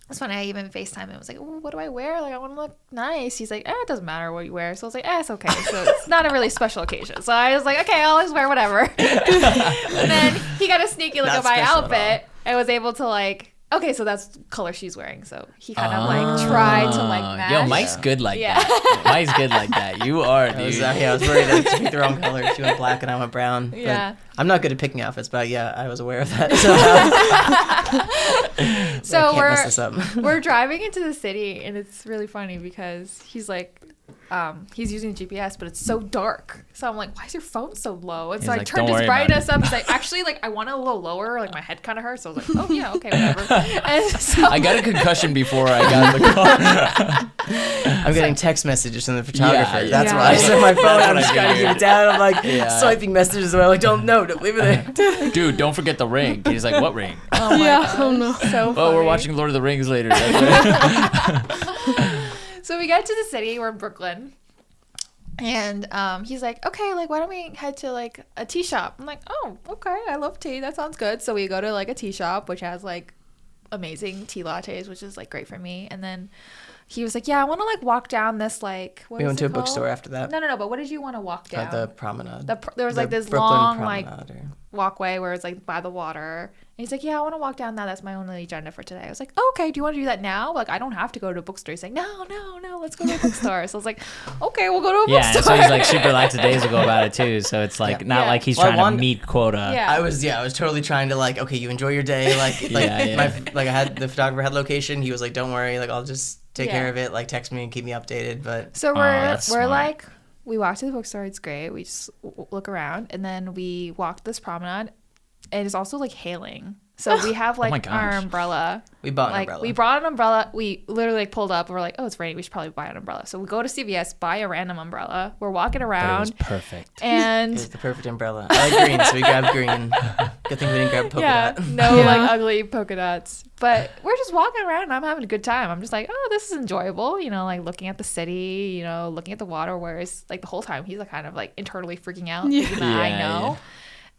it's funny, I even FaceTime and was like, oh, what do I wear? Like, I want to look nice. He's like, it doesn't matter what you wear. So I was like, it's okay. So it's not a really special occasion. So I was like, okay, I'll just wear whatever. And then he got a sneaky look at my outfit and was able to like, okay, so that's the color she's wearing. So he kind of like tried to like match. Yo, Mike's good like that. Mike's good like that. You are, dude. I was worried that she picked the wrong color. She went black and I went brown. Yeah. I'm not good at picking outfits, but yeah, I was aware of that. So we're driving into the city, and it's really funny because he's like, he's using GPS, but it's so dark. So I'm like, why is your phone so low? And so I turned his brightness up. He's like, actually, like I want it a little lower. Like my head kind of hurts. So I was like, oh yeah, okay, whatever. And so I got a concussion before I got in the car. I'm getting text messages from the photographer. That's why I set my phone. I'm just trying to keep it down. I'm like swiping messages, and I'm like, don't leave it there. Dude, don't forget the ring. He's like, what ring? Oh my gosh. Oh no. So funny. We're watching Lord of the Rings later. So we get to the city. We're in Brooklyn. And he's like, okay, like, why don't we head to, like, a tea shop? I'm like, oh, okay, I love tea. That sounds good. So we go to, like, a tea shop, which has, like, amazing tea lattes, which is, like, great for me. And then he was like, yeah, I want to, like, walk down this, like, we went to a bookstore after that. No, but what did you want to walk down? The promenade. There was, like, this Brooklyn long, promenade, like, walkway where it's, like, by the water. And he's like, yeah, I want to walk down that. That's my only agenda for today. I was like, oh, okay, do you want to do that now? Like, I don't have to go to a bookstore. He's like, no, let's go to a bookstore. So I was like, okay, we'll go to a bookstore. Yeah, and so he's like super lackadaisical about it too. So it's like not like he's trying to meet quota. Yeah. I was totally trying to like, okay, you enjoy your day. Like I had the photographer had location. He was like, don't worry, like I'll just take care of it. Like text me and keep me updated. But so we're like, we walk to the bookstore. It's great. We just look around and then we walk this promenade. And it's also like hailing. So we have my like our gosh. umbrella. We bought an Like umbrella. we brought an umbrella. We literally like pulled up and we're like, oh, it's raining. We should probably buy an umbrella. So we go to CVS, buy a random umbrella. We're walking But it was around perfect. It and was the perfect umbrella. I like green, so we grabbed green. Good thing we didn't grab polka yeah, dot. no Yeah. like ugly polka dots. But we're just walking around and I'm having a good time. I'm just like, oh, this is enjoyable. You know, like looking at the city, you know, looking at the water. Whereas like the whole time he's like kind of like internally freaking out, Yeah. thinking that I Yeah, know. yeah.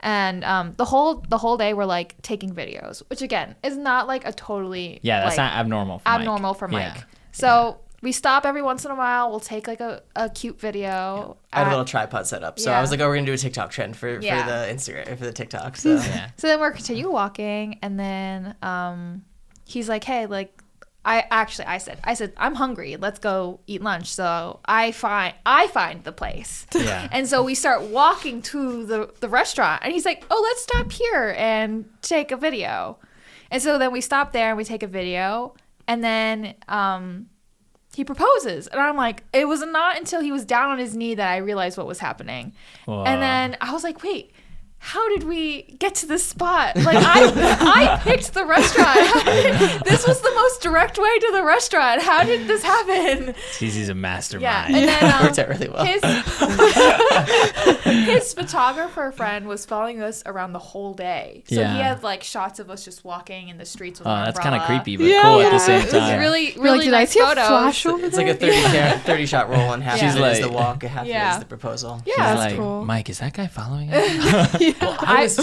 And the whole day we're like taking videos, which again is not like a totally Yeah, that's like, not abnormal for Mike. abnormal for Mike. Yeah. So we stop every once in a while. We'll take like a cute video. I had a little tripod set up, so Yeah. I was like, "Oh, we're gonna do a TikTok trend for Yeah. the Instagram for the TikTok." So Yeah. So then we're continue walking, and then he's like, "Hey, like, I said I'm hungry. Let's go eat lunch." So I find the place, Yeah. and so we start walking to the restaurant, and he's like, "Oh, let's stop here and take a video." And so then we stop there and we take a video, and then he proposes, and I'm like, it was not until he was down on his knee that I realized what was happening. Whoa. And then I was like, wait, how did we get to this spot? Like I picked the restaurant. This was the most direct way to the restaurant. How did this happen? He's a mastermind. Yeah, and then worked out really well. his photographer friend was following us around the whole day. So Yeah. he had like shots of us just walking in the streets with Oh, an that's kind of umbrella. creepy, but Yeah, cool at the yeah. same It was time. really, You're really like, did I nice see photos. a flash over It's there? like a 30 shot roll, and half She's of it is like- the walk, and half of it Yeah. is the proposal. Yeah, He's that's like, cool. Mike, is that guy following us?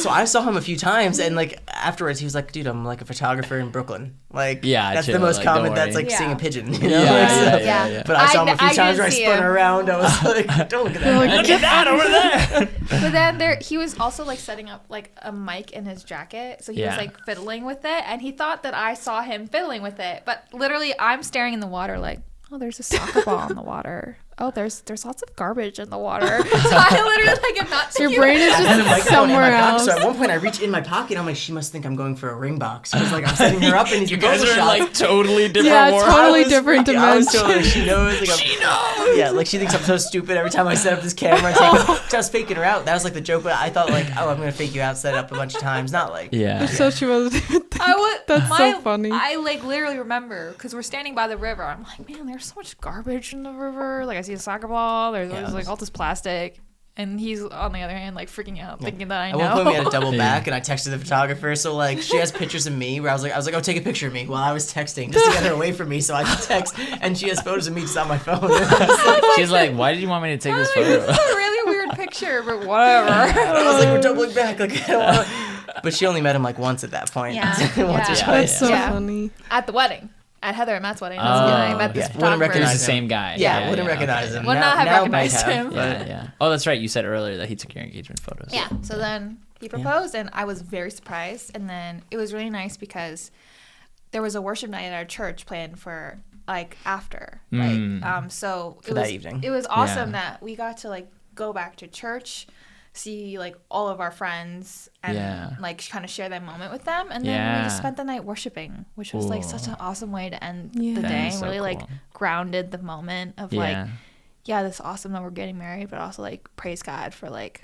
I saw him a few times, and like afterwards, he was like, "Dude, I'm like a photographer in Brooklyn. Like, Yeah, that's chill, the most like, common. don't That's worry." like Yeah. seeing a pigeon. You Yeah, know? yeah, Like, so- yeah, Yeah. But I saw him a few I times where I didn't see spun him. around. I was like, "Don't look at You're that." like, Look at that over there. But then he was also like setting up like a mic in his jacket. So he was Yeah. like fiddling with it. And he thought that I saw him fiddling with it. But literally, I'm staring in the water like, oh, there's a soccer ball in the water. Oh, there's lots of garbage in the water. So I literally like am not Your thinking brain is I had a just microphone in my somewhere pocket, else. so at one point I reach in my pocket. I'm like, she must think I'm going for a ring box because like I'm setting her up in these You guys proposal are in shots. like totally different Yeah, worlds. totally different I was dimensions. totally, she knows. Like, she knows. Yeah, like she thinks I'm so stupid every time I set up this camera. I was faking her out. That was like the joke, but I thought like, oh, I'm gonna fake you out, set it up a bunch of times. Not like, Yeah. So she wasn't even I was. That's so funny. I like literally remember because we're standing by the river. I'm like, man, there's so much garbage in the river. Like I see a soccer ball. There's like all this plastic, and he's on the other hand like freaking out, thinking that I At know. one point we had to double Yeah. back, and I texted the photographer. So like, she has pictures of me where I was like, oh, take a picture of me while I was texting, just to get her away from me so I could text. And she has photos of me just on my phone. She's like, why did you want me to take this Like, photo? this is a really weird picture, but whatever. I was like, we're doubling back. Like, I don't wanna... But she only met him like once at that point. Yeah. Once or Yeah. twice. That's so Yeah. funny. At the wedding, at Heather and Matt's wedding. Oh, That's when I met this yeah. Wouldn't photographer. It's recognize the same guy. Yeah, wouldn't recognize okay. him. Would not have Now might recognized have, him. but- Yeah, yeah. Oh, that's right. You said earlier that he took your engagement photos. Yeah. So then he proposed, and I was very surprised. And then it was really nice because there was a worship night at our church planned for like after. So For that evening. It was awesome Yeah. that we got to like go back to church, see like all of our friends, and Yeah. like kind of share that moment with them. And then Yeah. we just spent the night worshiping, which was like such an awesome way to end Yeah. the That day. is so Really like cool. grounded the moment of Yeah. like, yeah, this is awesome that we're getting married, but also like praise God for like,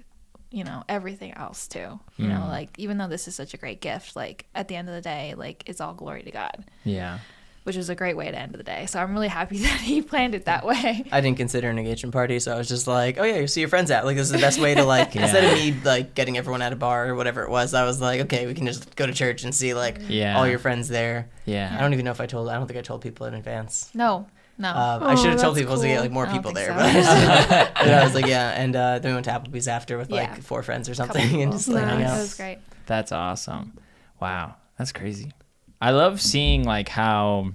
you know, everything else too. You know, like even though this is such a great gift, like at the end of the day, like it's all glory to God, Yeah. which is a great way to end the day. So I'm really happy that he planned it that way. I didn't consider an engagement party, so I was just like, oh yeah, you see your friends out. Like, this is the best way to like, Yeah. instead of me like getting everyone at a bar or whatever it was, I was like, okay, we can just go to church and see like Yeah. all your friends there. Yeah. I don't even know if I don't think I told people in advance. No. I should have told that's people to get cool. like more I don't people think there, so. but and I was like, yeah, and then we went to Applebee's after with Yeah. like 4 friends or Couple something, and people. just like hang Nice. out. That was great. That's awesome. Wow. That's crazy. I love seeing like how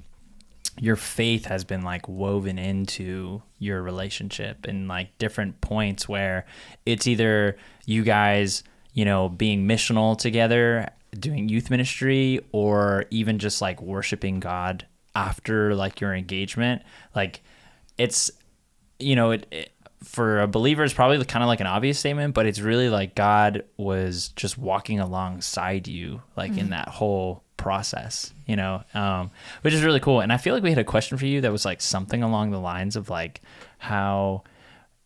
your faith has been like woven into your relationship and like different points where it's either you guys, you know, being missional together, doing youth ministry, or even just like worshiping God after like your engagement. Like it's, you know, it for a believer it's probably kind of like an obvious statement, but it's really like God was just walking alongside you like in that whole process, you know, which is really cool. And I feel like we had a question for you that was like something along the lines of like how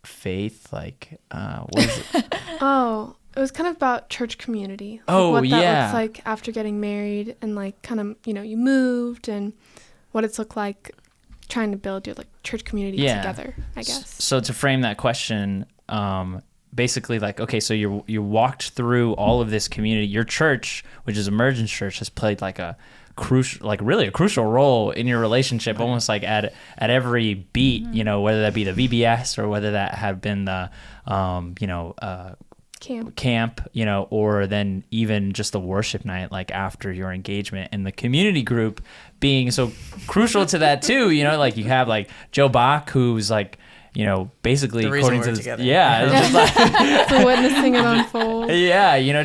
faith like what is it? Oh, It was kind of about church community. Oh, what that yeah. looks like after getting married, and like kind of, you moved, and what it's looked like trying to build your like church community together, I guess. So to frame that question, basically like, okay, so you walked through all of this community. Your church, which is Emergence Church, has played like a crucial role in your relationship, almost like at every beat, whether that be the VBS or whether that had been the camp, or then even just the worship night, like after your engagement, and the community group being so crucial to that too. Like you have like Joe Bach, who's like, basically The reason according we're to this, together. it's just like, So witnessing it unfold.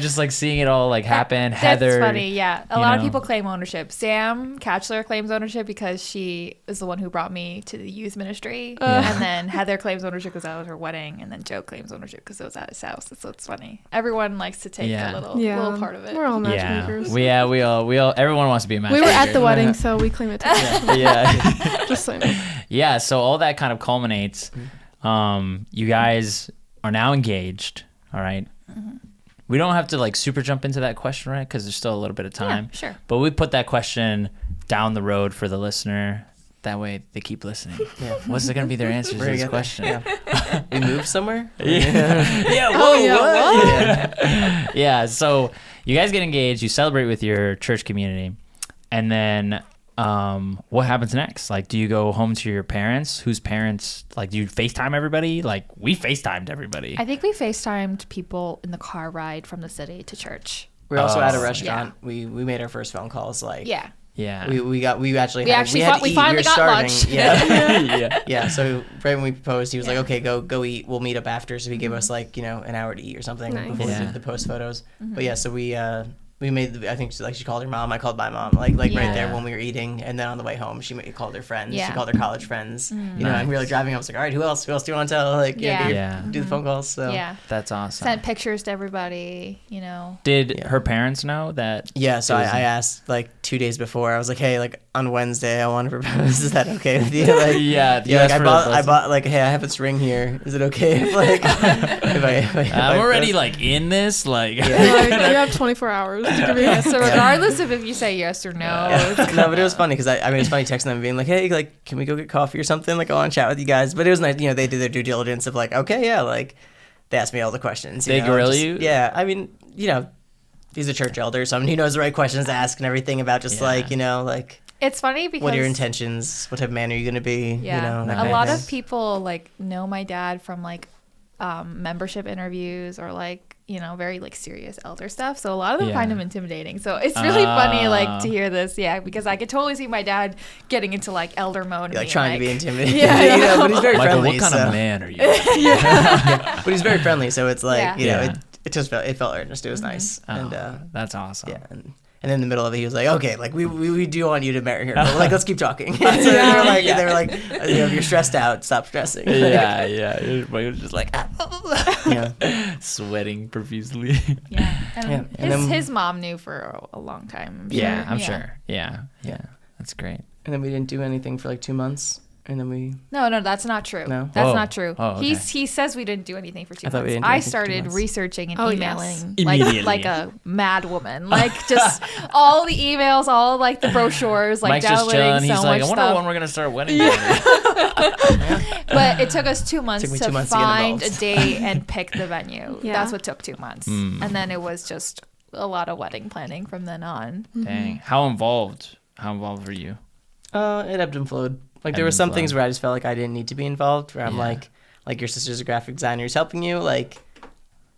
just like seeing it all like happen. Heather, That's funny. Yeah, a lot of people claim ownership. Sam Catchler claims ownership because she is the one who brought me to the youth ministry, and then Heather claims ownership because that was her wedding, and then Joe claims ownership because it was at his house. So it's funny. Everyone likes to take a little part of it. We're all matchmakers. We all everyone wants to be a matchmaker. We were at the wedding, so we claim it together. Yeah. Just saying. Yeah, so all that kind of culminates. You guys are now engaged, all right? Mm-hmm. We don't have to like super jump into that question, right? Because there's still a little bit of time. Yeah, sure. But we put that question down the road for the listener. That way they keep listening. Yeah. What's going to be their answers to We're gonna this get question? Yeah. We moved somewhere? Yeah. Whoa, what? Yeah. So you guys get engaged. You celebrate with your church community, and then what happens next? Like, do you go home to your parents? Whose parents? Like, do you FaceTime everybody? Like, we FaceTimed everybody. I think we FaceTimed people in the car ride from the city to church. We're also at a Oh. restaurant. We made our first phone calls. Like, Yeah. Yeah. we actually We had actually to we eat. finally We were got starting. lunch. Yeah. Yeah. So right when we proposed, he was like, Yeah. "Okay, go eat. We'll meet up after." So he gave us like an hour to eat or something Nice. before we Yeah. did the post photos. But yeah, so we made. I think like she called her mom. I called my mom. Like right Yeah. there when we were eating, and then on the way home, she called her friends. Yeah. She called her college friends. And Nice. we were driving. I was like, "All right, who else? Who else do you want to tell?" Like Yeah. do the phone calls. So Yeah. That's awesome. Sent pictures to everybody, Did Yeah. her parents know that? Yeah, so I asked like 2 days before. I was like, "Hey, like on Wednesday, I want to propose. Is that okay with you?" Like, Yeah. yeah, like I bought like, "Hey, I have this ring here. Is it okay if like if I'm already like in this. Like, Like, you have 24 hours to give me So regardless of if you say yes or no, Yeah. No, but it was funny because I mean, it's funny texting them and being like, "Hey, like, can we go get coffee or something? Like, I want to chat with you guys." But it was nice, they did their due diligence of like, okay, yeah, like, they asked me all the questions. They grill you? Yeah, I mean, he's a church elder, so I mean, he knows the right questions to ask and everything about just Yeah. like, it's funny because what are your intentions? What type of man are you going to be? Yeah, that a kind lot thing. of people like know my dad from like membership interviews or like very like serious elder stuff. So a lot of them Yeah. find him intimidating. So it's really funny like to hear this, because I could totally see my dad getting into like elder mode, and Like being, trying like, to be intimidating. Yeah. But he's very Michael, friendly. what kind so. of man are you? But he's very friendly, so it's like Yeah. Yeah. it just felt earnest. It was nice, and Oh, that's awesome. yeah, and then in the middle of it, he was like, "Okay, like we do want you to marry her, but like let's keep talking." So they were like, if you're stressed out, stop stressing. Yeah. Michael was just like Yeah. sweating profusely. Yeah, and, Yeah, and then- his mom knew for a long time. Yeah, I'm sure. Yeah. That's great. And then we didn't do anything for like 2 months, and then we. No, that's not true. No? That's Oh. not true. Oh, okay. He says we didn't do anything for 2 I thought we months. didn't do I anything for 2 started months. researching and Oh, emailing yes. Immediately. like a mad woman. Like just all the emails, all like the brochures, like Mike's just downloading chilling. so He's like, much I wonder stuff. when we're gonna start wedding. together. But it took us 2 months Took me to 2 months to get find a involved. date and pick the venue. Yeah. That's what took 2 months. Mm. And then it was just a lot of wedding planning from then on. Dang. How involved were you? It ebbed and flowed. Like there Ebbed were and some flowed. things where I just felt like I didn't need to be involved. Where I'm Yeah. like your sister's a graphic designer who's helping you. Like,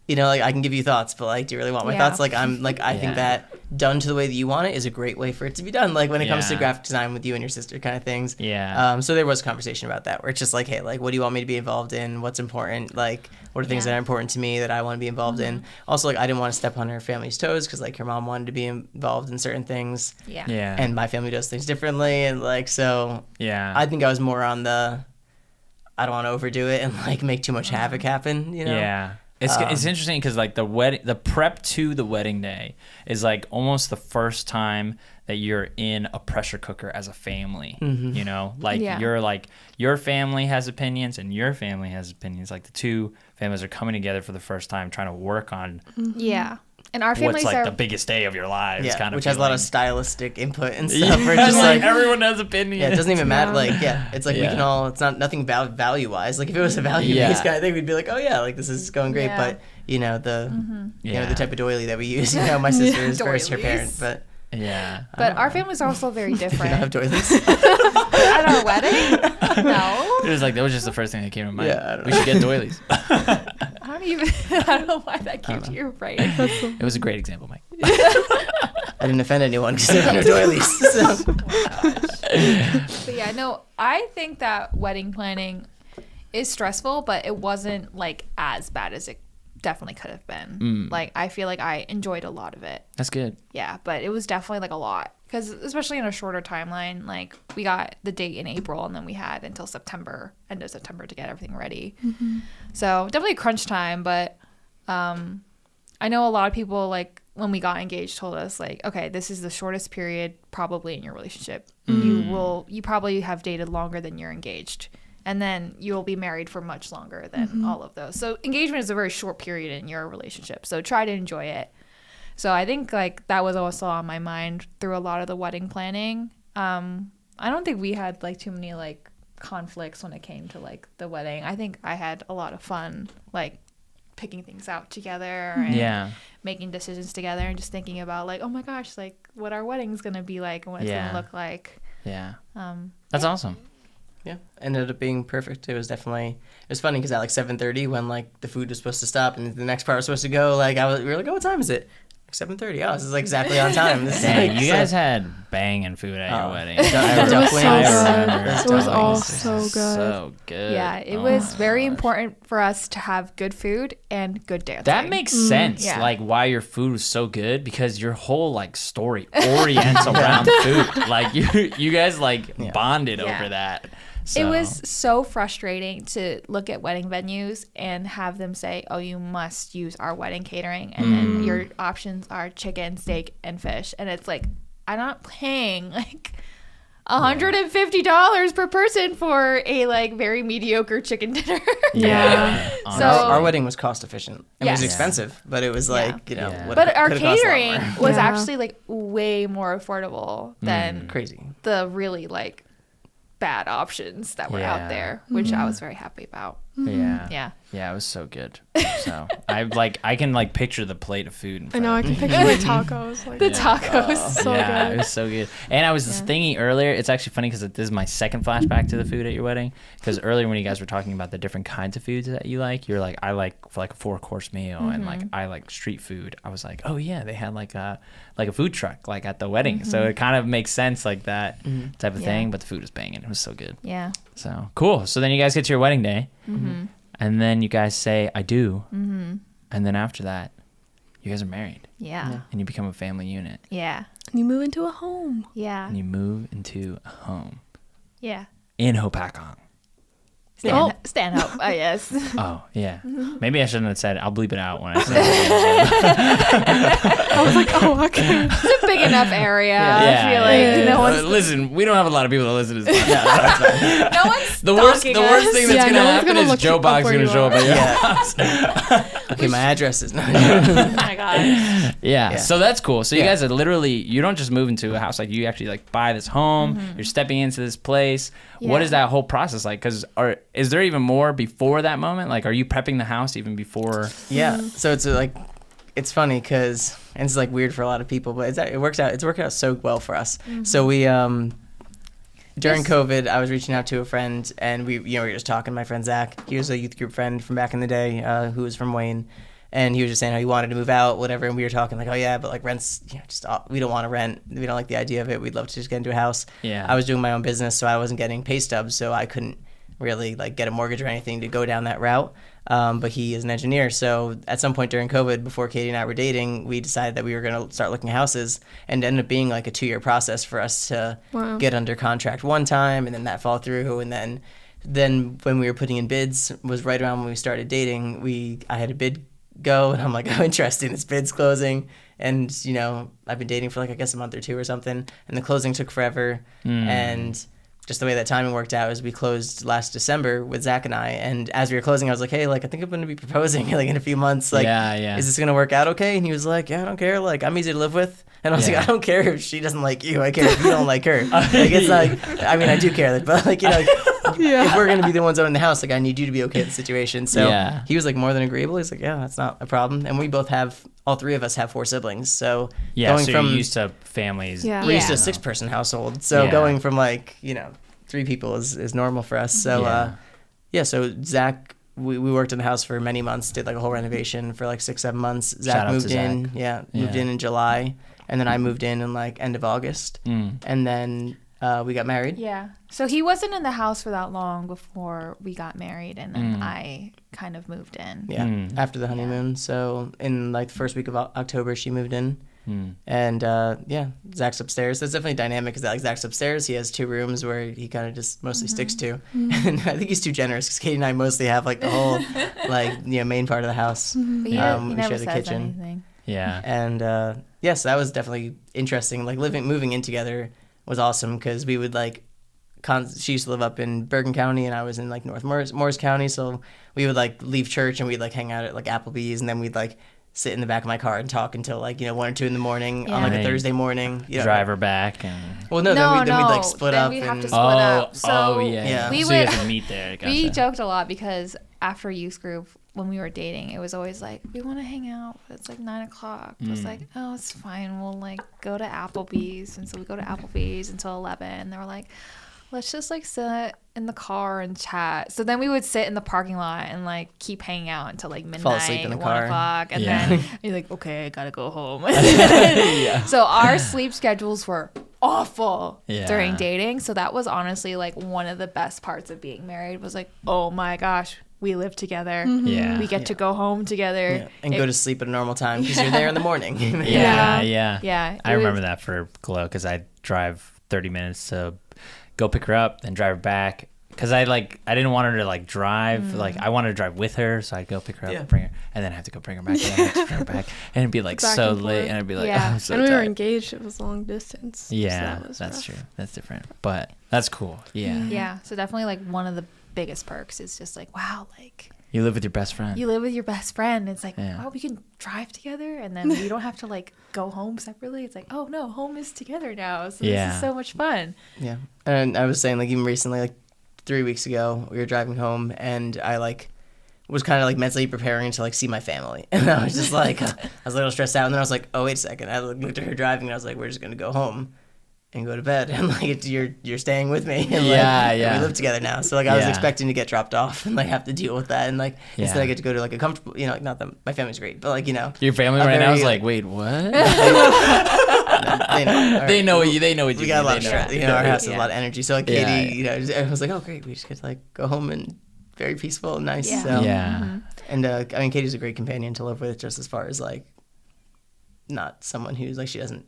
like I can give you thoughts, but like, do you really want my Yeah. thoughts? Like I Yeah. think that done to the way that you want it is a great way for it to be done. Like when it comes to Yeah. graphic design with you and your sister kind of things. Yeah. So there was conversation about that where it's just like, hey, like what do you want me to be involved in? What's important? Like what are things Yeah. that are important to me that I want to be involved in? Also, like I didn't want to step on her family's toes because like her mom wanted to be involved in certain things, Yeah. Yeah. and my family does things differently, and like so. yeah. I think I was more on the I don't want to overdo it and like make too much havoc happen, Yeah. It's interesting because like the prep to the wedding day is like almost the first time that you're in a pressure cooker as a family. You know, like you're like your family has opinions and your family has opinions. Like the two families are coming together for the first time, trying to work on Yeah. And our families what's like are the biggest day of your lives, kind of. Which has a lot of stylistic input and stuff. Yeah, Where it's just like like everyone has opinions. Yeah, it doesn't even matter. Like, it's like we can all. It's not nothing value wise. Like if it was a value based kind of thing, we'd be like, oh yeah, like this is going great. Yeah. But you know the the type of doily that we use. You know, my sister is first her parent, but. Yeah. But our families are also very different. We don't have doilies. At our wedding? No. It was like, that was just the first thing that came to mind. Yeah, I don't we know. should get doilies. I don't know why that came to your brain. It was a great example, Mike. I didn't offend anyone because there were no doilies. So. But yeah, no, I think that wedding planning is stressful, but it wasn't like as bad as it definitely could have been. Like I feel like I enjoyed a lot of it. That's good. Yeah, but it was definitely like a lot because especially in a shorter timeline, like we got the date in April and then we had until end of September to get everything ready. So definitely crunch time, but I know a lot of people like when we got engaged told us like, okay, this is the shortest period probably in your relationship. You probably have dated longer than you're engaged. And then you'll be married for much longer than all of those. So engagement is a very short period in your relationship. So try to enjoy it. So I think like that was also on my mind through a lot of the wedding planning. I don't think we had like too many like conflicts when it came to like the wedding. I think I had a lot of fun like picking things out together and making decisions together and just thinking about like, oh my gosh, like what our wedding's going to be like and what it's going to look like. Yeah. That's awesome. Yeah, ended up being perfect. It was funny because at like 7:30 when like the food was supposed to stop and the next part was supposed to go, like we were like, oh, what time is it? 7:30. Oh, this is like exactly on time. This Dang, is like, you guys had banging food at your wedding. It was so good. It was all so good. So good. Yeah, it was very important for us to have good food and good dancing. That makes sense. Yeah. Like why your food was so good because your whole like story orients around food. Like you guys like bonded over that. So. It was so frustrating to look at wedding venues and have them say, oh, you must use our wedding catering. And then your options are chicken, steak, and fish. And it's like, I'm not paying like $150 per person for a like very mediocre chicken dinner. So our wedding was cost efficient. It was Yes. expensive, but it was like, you know. what But it our could've cost a lot catering more. was actually like way more affordable than Crazy. the really like bad options that were out there, which I was very happy about. Yeah, it was so good. So I can like picture the plate of food. I know, I can picture the tacos. Like, The tacos. so yeah, good. it was so good. And I was thinking earlier, it's actually funny because this is my second flashback to the food at your wedding. Because earlier when you guys were talking about the different kinds of foods that you like, you're like, I like for like a 4-course meal and like I like street food. I was like, oh yeah, they had like a food truck like at the wedding. So it kind of makes sense like that type of thing. But the food was banging. It was so good. Yeah. So cool. So then you guys get to your wedding day. And then you guys say, I do. And then after that, you guys are married. Yeah. And you become a family unit. Yeah. And you move into a home. Yeah. And you move into a home Yeah. in Hopakong. Stand up. Oh, yes. Oh, yeah. Maybe I shouldn't have said I'll bleep it out when I say it. I was like, oh, okay. It's a big enough area. Yeah, I feel like no one's listen, we don't have a lot of people that listen to this podcast. no one's The worst stalking thing that's Yeah, going to no one's happen gonna is look Joe up Bog's where going to you show up are. at your house. Okay, my address is not. Oh my gosh. Yeah, so that's cool. So you Yeah. guys are literally, you don't just move into a house, like you actually like buy this home, you're stepping into this place. What Yeah. is that whole process like? Because is there even more before that moment? Like, are you prepping the house even before? Yeah. So it's like, it's funny because, and it's like weird for a lot of people, but it works out. It's working out so well for us. So we, during COVID, I was reaching out to a friend and we were just talking. My friend Zach, he was a youth group friend from back in the day, who was from Wayne. And he was just saying how he wanted to move out, whatever. And we were talking like, oh yeah, but like rent's, just we don't want to rent. We don't like the idea of it. We'd love to just get into a house. Yeah. I was doing my own business, so I wasn't getting pay stubs, so I couldn't really like get a mortgage or anything to go down that route. But he is an engineer, so at some point during COVID, before Katie and I were dating, we decided that we were going to start looking at houses, and it ended up being like a 2-year process for us to get under contract one time, and then that fall through, and then when we were putting in bids was right around when we started dating. I had a bid go, and I'm like, oh, interesting, this bid's closing. And, you know, I've been dating for like, I guess a month or two or something, and the closing took forever. And just the way that timing worked out is we closed last December with Zach and I, and as we were closing, I was like, hey, like, I think I'm going to be proposing like in a few months. Like, is this going to work out okay? And he was like, yeah, I don't care. Like, I'm easy to live with. And I was like, I don't care if she doesn't like you. I care if you don't like her. Like, it's like, I mean, I do care, like, but like, you know, like, if we're going to be the ones owning the house, like, I need you to be okay with the situation. So he was like more than agreeable. He's like, yeah, that's not a problem. And we both have, all three of us have 4 siblings. So going so from, you're used to families. Yeah. we're used to a 6-person household. So going from like, you know, 3 people is normal for us. So so Zach, we worked in the house for many months, did like a whole renovation for like 6-7 months. Zach moved in. Moved in July, and then I moved in like end of August, and then we got married. Yeah. So he wasn't in the house for that long before we got married, and then I kind of moved in. Yeah, after the honeymoon. So in like the first week of October, she moved in. And Zach's upstairs. That's definitely dynamic because like Zach's upstairs. He has 2 rooms where he kind of just mostly sticks to, and I think he's too generous because Katie and I mostly have like the whole like, you know, main part of the house. But he we never share the says kitchen. anything. Yeah. And so that was definitely interesting. Like moving in together was awesome because we would like. She used to live up in Bergen County, and I was in like North Morris County. So we would like leave church and we'd like hang out at like Applebee's, and then we'd like sit in the back of my car and talk until like, you know, 1 or 2 in the morning on like a Thursday morning. You know, drive her back and. Well, then we'd like split up. We'd have to and split up. So We so you guys would meet there. Gotcha. We joked a lot because after youth group, when we were dating, it was always like, we want to hang out, but it's like 9 o'clock. It was like, oh, it's fine. We'll like go to Applebee's. And so we go to Applebee's until 11. And they were like, let's just like sit in the car and chat. So then we would sit in the parking lot and like keep hanging out until like midnight, fall asleep in the 1 car. o'clock. And then you're like, okay, I gotta go home. So our sleep schedules were awful during dating. So that was honestly like one of the best parts of being married was like, oh my gosh, we live together. We get to go home together. And go to sleep at a normal time because you're there in the morning. Yeah. I remember that for Glow because I drive 30 minutes to go pick her up, then drive her back. Because I didn't want her to like drive. Like I wanted to drive with her, so I'd go pick her up, and bring her, and then I have to go bring her back, and then I have to bring her back, and it'd be like so late, and I'd be like, oh, I'm so and we tired. were engaged. It was long distance. Yeah, so that's rough. true. That's different, but that's cool. Yeah. Yeah. So definitely like one of the biggest perks is just like, wow, like You live with your best friend. you live with your best friend. It's like, oh, we can drive together, and then you don't have to like go home separately. It's like, oh no, home is together now. So this is so much fun. Yeah. And I was saying like even recently, like 3 weeks ago, we were driving home, and I like was kind of like mentally preparing to like see my family, and I was just like I was a little stressed out, and then I was like, oh wait a second, I looked at her driving, and I was like, we're just gonna go home and go to bed, and like you're staying with me, and we live together now, so like I was expecting to get dropped off and like have to deal with that, and like instead I get to go to like a comfortable, you know, like not that my family's great, but like, you know, your family right now is like, wait, what? They know what you we mean. got a lot of stress, you know, our house has a lot of energy, so like Katie, you know, I was like, oh great, we just get to like go home and very peaceful and nice. So. And I mean, Katie's a great companion to live with, just as far as like not someone who's like, she doesn't.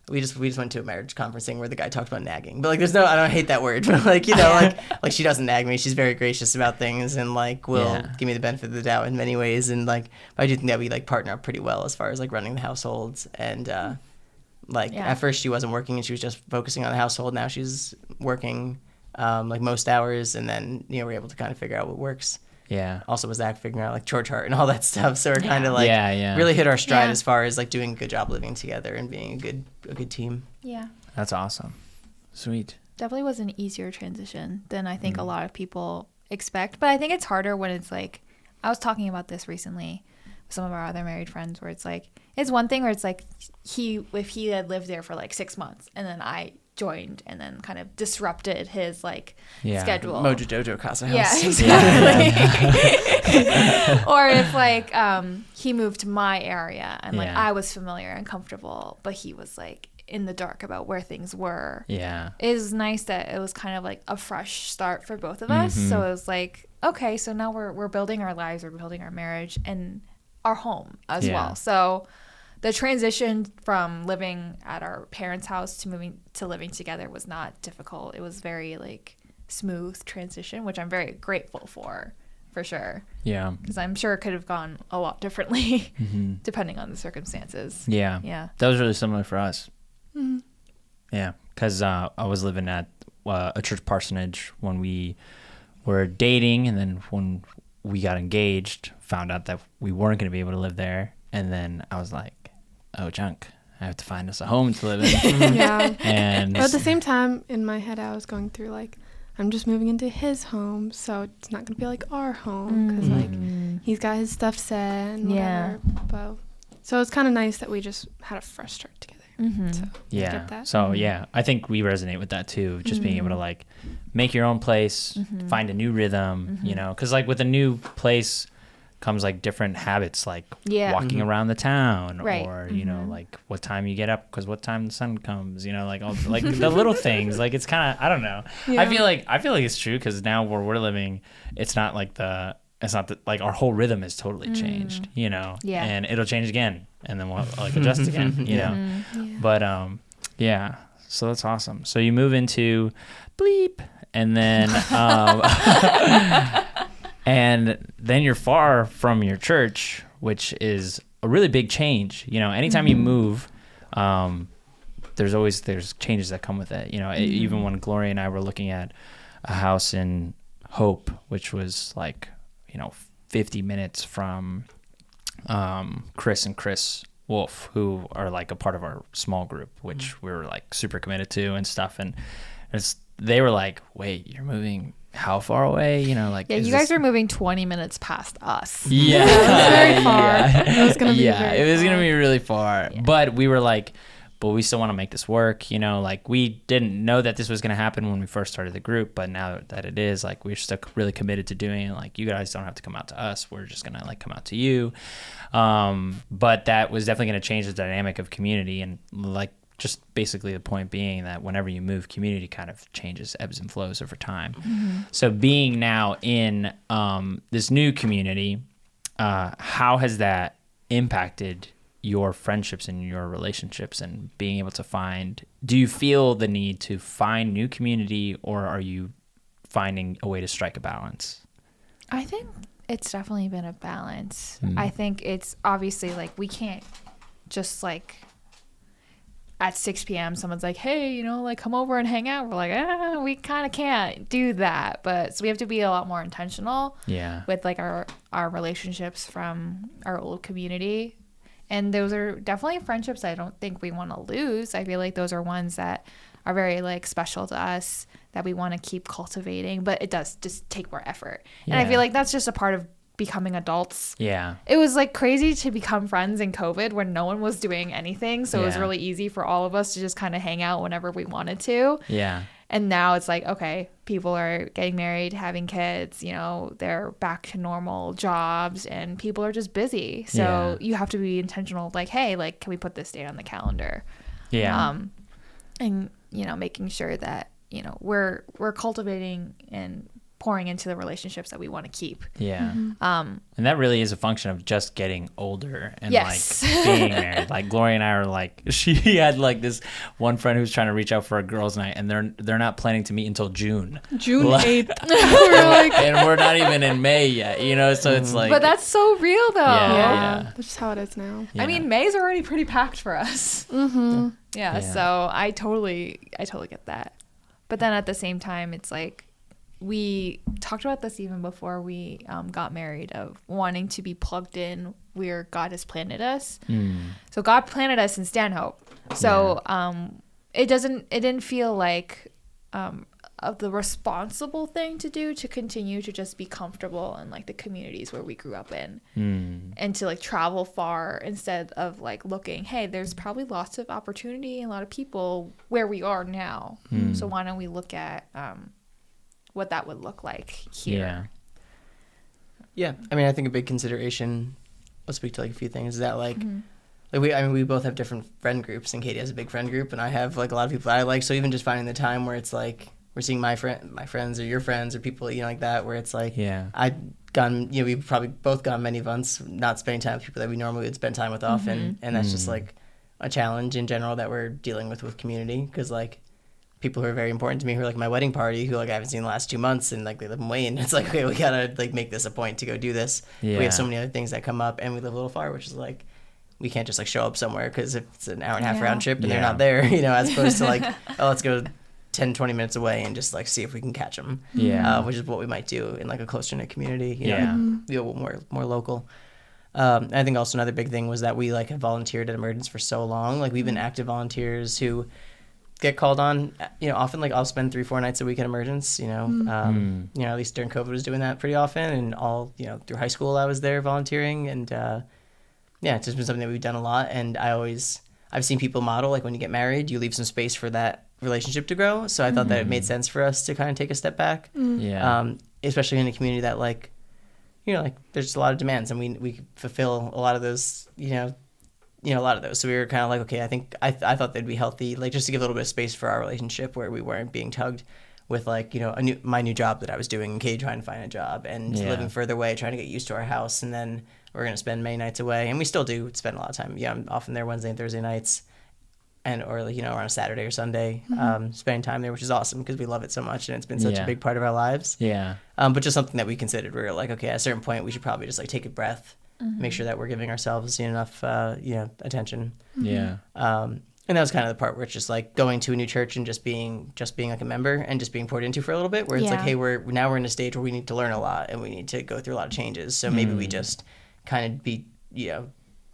We just went to a marriage conference thing where the guy talked about nagging, but like there's no, I don't hate that word, but like, you know, like she doesn't nag me. She's very gracious about things and like will give me the benefit of the doubt in many ways, and like I do think that we like partner up pretty well as far as like running the households, and at first she wasn't working and she was just focusing on the household. Now she's working like most hours, and then, you know, we're able to kind of figure out what works. Yeah. Also with Zach figuring out like chore chart and all that stuff. So we're kind of like really hit our stride as far as like doing a good job living together and being a good team. Yeah. That's awesome. Sweet. Definitely was an easier transition than I think a lot of people expect. But I think it's harder when it's like, I was talking about this recently with some of our other married friends where it's like, it's one thing where it's like if he had lived there for like 6 months and then I joined and then kind of disrupted his like schedule. Mojo Dojo Casa House. Yeah, exactly. Or if like he moved to my area and like I was familiar and comfortable, but he was like in the dark about where things were. Yeah. It was nice that it was kind of like a fresh start for both of us. So it was like, okay, so now we're building our lives, we're building our marriage and our home as well. So the transition from living at our parents' house to moving to living together was not difficult. It was very like smooth transition, which I'm very grateful for. for sure. Yeah. Because I'm sure it could have gone a lot differently depending on the circumstances. Yeah. Yeah. That was really similar for us. Mm-hmm. Yeah. Because I was living at a church parsonage when we were dating, and then when we got engaged, found out that we weren't going to be able to live there. And then I was like, oh, junk. I have to find us a home to live in. Yeah. And But at the same time, in my head, I was going through like, I'm just moving into his home, so it's not gonna be like our home because like he's got his stuff set and whatever. But, so it's kind of nice that we just had a fresh start together. So I get that. So yeah, I think we resonate with that too. Just being able to like make your own place, find a new rhythm, you know, because like with a new place comes like different habits, like walking around the town, or you know, like what time you get up because what time the sun comes, you know, like all like the little things. Like it's kind of, I don't know. Yeah. I feel like it's true because now where we're living, it's not like our whole rhythm is totally changed, you know. Yeah. And it'll change again, and then we'll like adjust again, you know. Yeah. But yeah, so that's awesome. So you move into bleep, and then and then you're far from your church, which is a really big change. You know, anytime you move, there's changes that come with it. You know, even when Gloria and I were looking at a house in Hope, which was like, you know, 50 minutes from Chris and Chris Wolf, who are like a part of our small group, which we were like super committed to and stuff. And they were like, wait, you're moving how far away? You know, like, Yeah, you guys are moving 20 minutes past us. Yeah. It was very far. It was going to be it was going to be really far. Yeah. But we were like, but we still want to make this work, you know, like we didn't know that this was going to happen when we first started the group, but now that it is, like, we're still really committed to doing it. Like, you guys don't have to come out to us. We're just going to like come out to you. But that was definitely going to change the dynamic of community, and like, just basically the point being that whenever you move, community kind of changes, ebbs and flows over time. So being now in this new community, how has that impacted your friendships and your relationships, and being able to do you feel the need to find new community, or are you finding a way to strike a balance? I think it's definitely been a balance. I think it's obviously like we can't just like at 6 p.m. someone's like, hey, you know, like come over and hang out. We're like, we kind of can't do that. But so we have to be a lot more intentional with like our relationships from our old community. And those are definitely friendships I don't think we want to lose. I feel like those are ones that are very like special to us that we want to keep cultivating, but it does just take more effort. And I feel like that's just a part of becoming adults. Yeah. It was like crazy to become friends in COVID when no one was doing anything. So it was really easy for all of us to just kind of hang out whenever we wanted to. Yeah. And now it's like, okay, people are getting married, having kids, you know, they're back to normal jobs and people are just busy. So you have to be intentional, like, hey, like, can we put this date on the calendar? Yeah. And, you know, making sure that, you know, we're cultivating and pouring into the relationships that we want to keep. Yeah. And that really is a function of just getting older and like being married. Like Gloria and I are like, she had like this one friend who's trying to reach out for a girls' night, and they're not planning to meet until June 8th. And we're not even in May yet, you know. So it's like, but that's so real though. Yeah. That's just how it is now. I mean, May's already pretty packed for us. Yeah. So I totally get that. But then at the same time, it's like, we talked about this even before we got married, of wanting to be plugged in where God has planted us. So God planted us in Stanhope. So it didn't feel like the responsible thing to do to continue to just be comfortable in like the communities where we grew up in, and to like travel far instead of like looking, hey, there's probably lots of opportunity and a lot of people where we are now. So why don't we look at what that would look like here. Yeah. I mean, I think a big consideration, I'll speak to like a few things, is that like we both have different friend groups, and Katee has a big friend group, and I have like a lot of people that I like. So even just finding the time where it's like we're seeing my friends or your friends or people, you know, like that, where it's like I've gone, you know, we've probably both gone many months not spending time with people that we normally would spend time with often, and that's just like a challenge in general that we're dealing with community, because like people who are very important to me, who are like my wedding party, who like I haven't seen the last 2 months, and like they live in Wayne. It's like, okay, we gotta like make this a point to go do this. Yeah. We have so many other things that come up, and we live a little far, which is like, we can't just like show up somewhere, because if it's an hour and a half round trip and they're not there, you know, as opposed to like, oh, let's go 10, 20 minutes away and just like see if we can catch them. Yeah. Which is what we might do in like a closer knit community, you Yeah. know, you know, more local. I think also another big thing was that we like have volunteered at Emergence for so long. Like we've been active volunteers who get called on, you know, often. Like I'll spend 3-4 nights a week at Emergence, you know, you know, at least during COVID was doing that pretty often, and all, you know, through high school I was there volunteering, and yeah, it's just been something that we've done a lot. And I've seen people model, like when you get married, you leave some space for that relationship to grow. So I thought that it made sense for us to kind of take a step back, especially in a community that like, you know, like there's a lot of demands, and we fulfill a lot of those, you know, a lot of those. So we were kind of like, okay, I think I thought they'd be healthy, like just to give a little bit of space for our relationship, where we weren't being tugged with like, you know, my new job that I was doing, and Katee trying to find a job, and living further away, trying to get used to our house, and then we're gonna spend many nights away, and we still do spend a lot of time. Yeah, I'm often there Wednesday and Thursday nights, and or like, you know, on a Saturday or Sunday, spending time there, which is awesome because we love it so much, and it's been such a big part of our lives. Yeah. But just something that we considered. We were like, okay, at a certain point, we should probably just like take a breath, make sure that we're giving ourselves enough, you know, attention. Yeah. And that was kind of the part where it's just like going to a new church and just being like a member and just being poured into for a little bit, where it's like, hey, we're in a stage where we need to learn a lot and we need to go through a lot of changes. So maybe we just kind of be, you know,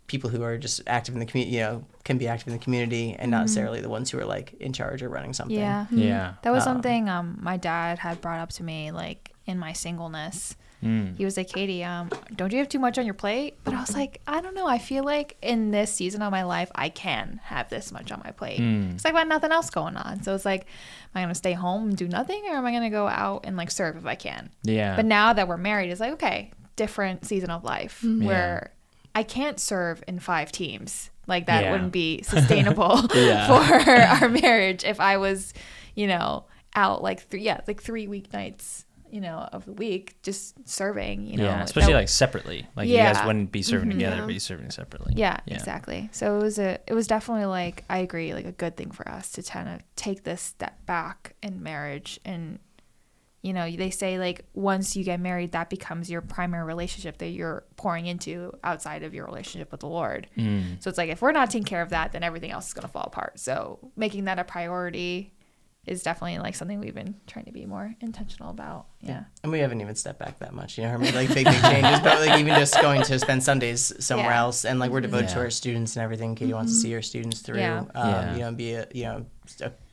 people who are just active in the community, you know, can be active in the community, and not necessarily the ones who are like in charge or running something. Yeah. Yeah. That was something my dad had brought up to me, like in my singleness. He was like, Katee, don't you have too much on your plate? But I was like, I don't know. I feel like in this season of my life, I can have this much on my plate. It's like I got nothing else going on. So it's like, am I going to stay home and do nothing, or am I going to go out and like serve if I can? Yeah. But now that we're married, it's like, okay, different season of life where I can't serve in 5 teams. Like that wouldn't be sustainable for our marriage if I was, you know, out like 3 weeknights, you know, of the week, just serving, you know. Yeah, especially like separately. Like you guys wouldn't be serving together, but you're serving separately. Yeah, exactly. So it was definitely like, I agree, like a good thing for us to kind of take this step back in marriage. And, you know, they say like once you get married, that becomes your primary relationship that you're pouring into outside of your relationship with the Lord. So it's like, if we're not taking care of that, then everything else is going to fall apart. So making that a priority is definitely like something we've been trying to be more intentional about. Yeah. And we haven't even stepped back that much, you know, I mean, like big changes, but like even just going to spend Sundays somewhere else, and like we're devoted to our students and everything. Katee wants to see her students through, you know, and be a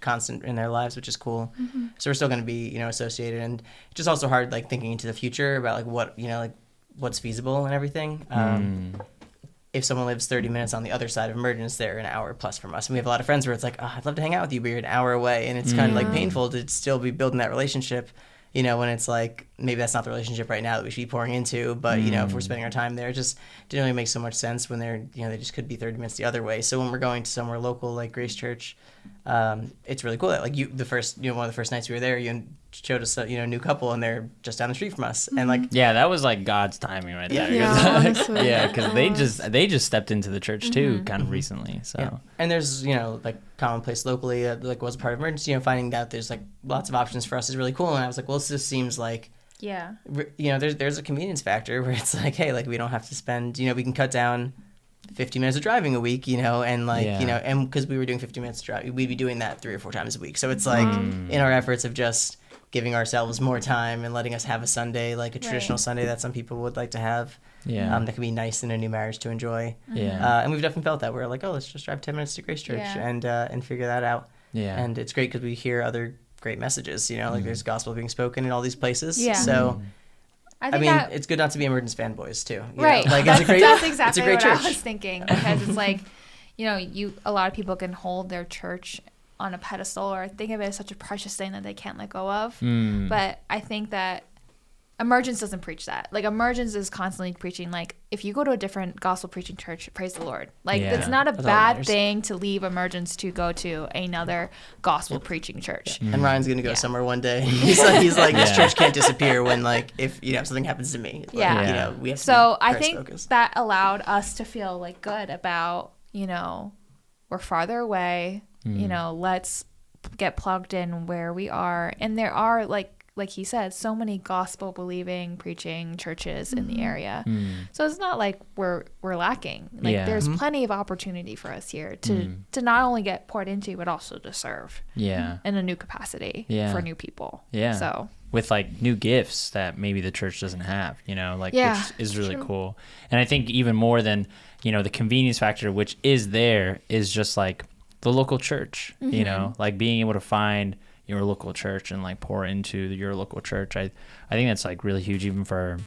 constant in their lives, which is cool. So we're still going to be, you know, associated, and it's just also hard, like thinking into the future about like what, you know, like what's feasible and everything. If someone lives 30 minutes on the other side of Emergence, they're an hour plus from us. And we have a lot of friends where it's like, oh, I'd love to hang out with you, but you're an hour away. And it's kind of like painful to still be building that relationship, you know, when it's like, maybe that's not the relationship right now that we should be pouring into. But, you know, if we're spending our time there, it just didn't really make so much sense when they're, you know, they just could be 30 minutes the other way. So when we're going to somewhere local like Grace Church, it's really cool that like one of the first nights we were there, you showed us a new couple, and they're just down the street from us, and like that was like God's timing right there. Because they just stepped into the church too, kind of recently. So and there's, you know, like commonplace locally that like was a part of Emergence, you know, finding out there's like lots of options for us is really cool. And I was like, well, this seems like, you know, there's a convenience factor where it's like, hey, like we don't have to spend, you know, we can cut down 50 minutes of driving a week, you know, and like, you know, and because we were doing 50 minutes of driving, we'd be doing that 3 or 4 times a week. So it's like in our efforts of just giving ourselves more time and letting us have a Sunday, like a traditional Sunday that some people would like to have, that could be nice in a new marriage to enjoy. And we've definitely felt that. We're like, oh, let's just drive 10 minutes to Grace Church and figure that out. And it's great because we hear other great messages, you know, like there's gospel being spoken in all these places. So I mean, it's good not to be Emergence fanboys too. You know? Like that's exactly what church. I was thinking, because it's like, you know, a lot of people can hold their church on a pedestal or think of it as such a precious thing that they can't let go of. But I think that Emergence doesn't preach that. Like Emergence is constantly preaching, like, if you go to a different gospel preaching church, praise the Lord. Like it's not a bad thing to leave Emergence to go to another gospel preaching church. And Ryan's gonna go somewhere one day. He's like this church can't disappear when, like, if, you know, something happens to me. Like, you know, we have to so I think focused. That allowed us to feel like good about, you know, we're farther away. You know, let's get plugged in where we are. And there are, like he said, so many gospel believing, preaching churches in the area. So it's not like we're lacking. Like there's plenty of opportunity for us here to not only get poured into, but also to serve in a new capacity for new people. So with like new gifts that maybe the church doesn't have, which is really cool. And I think even more than, the convenience factor, which is there, is just like the local church, like being able to find your local church and like pour into your local church. I think that's like really huge, even for,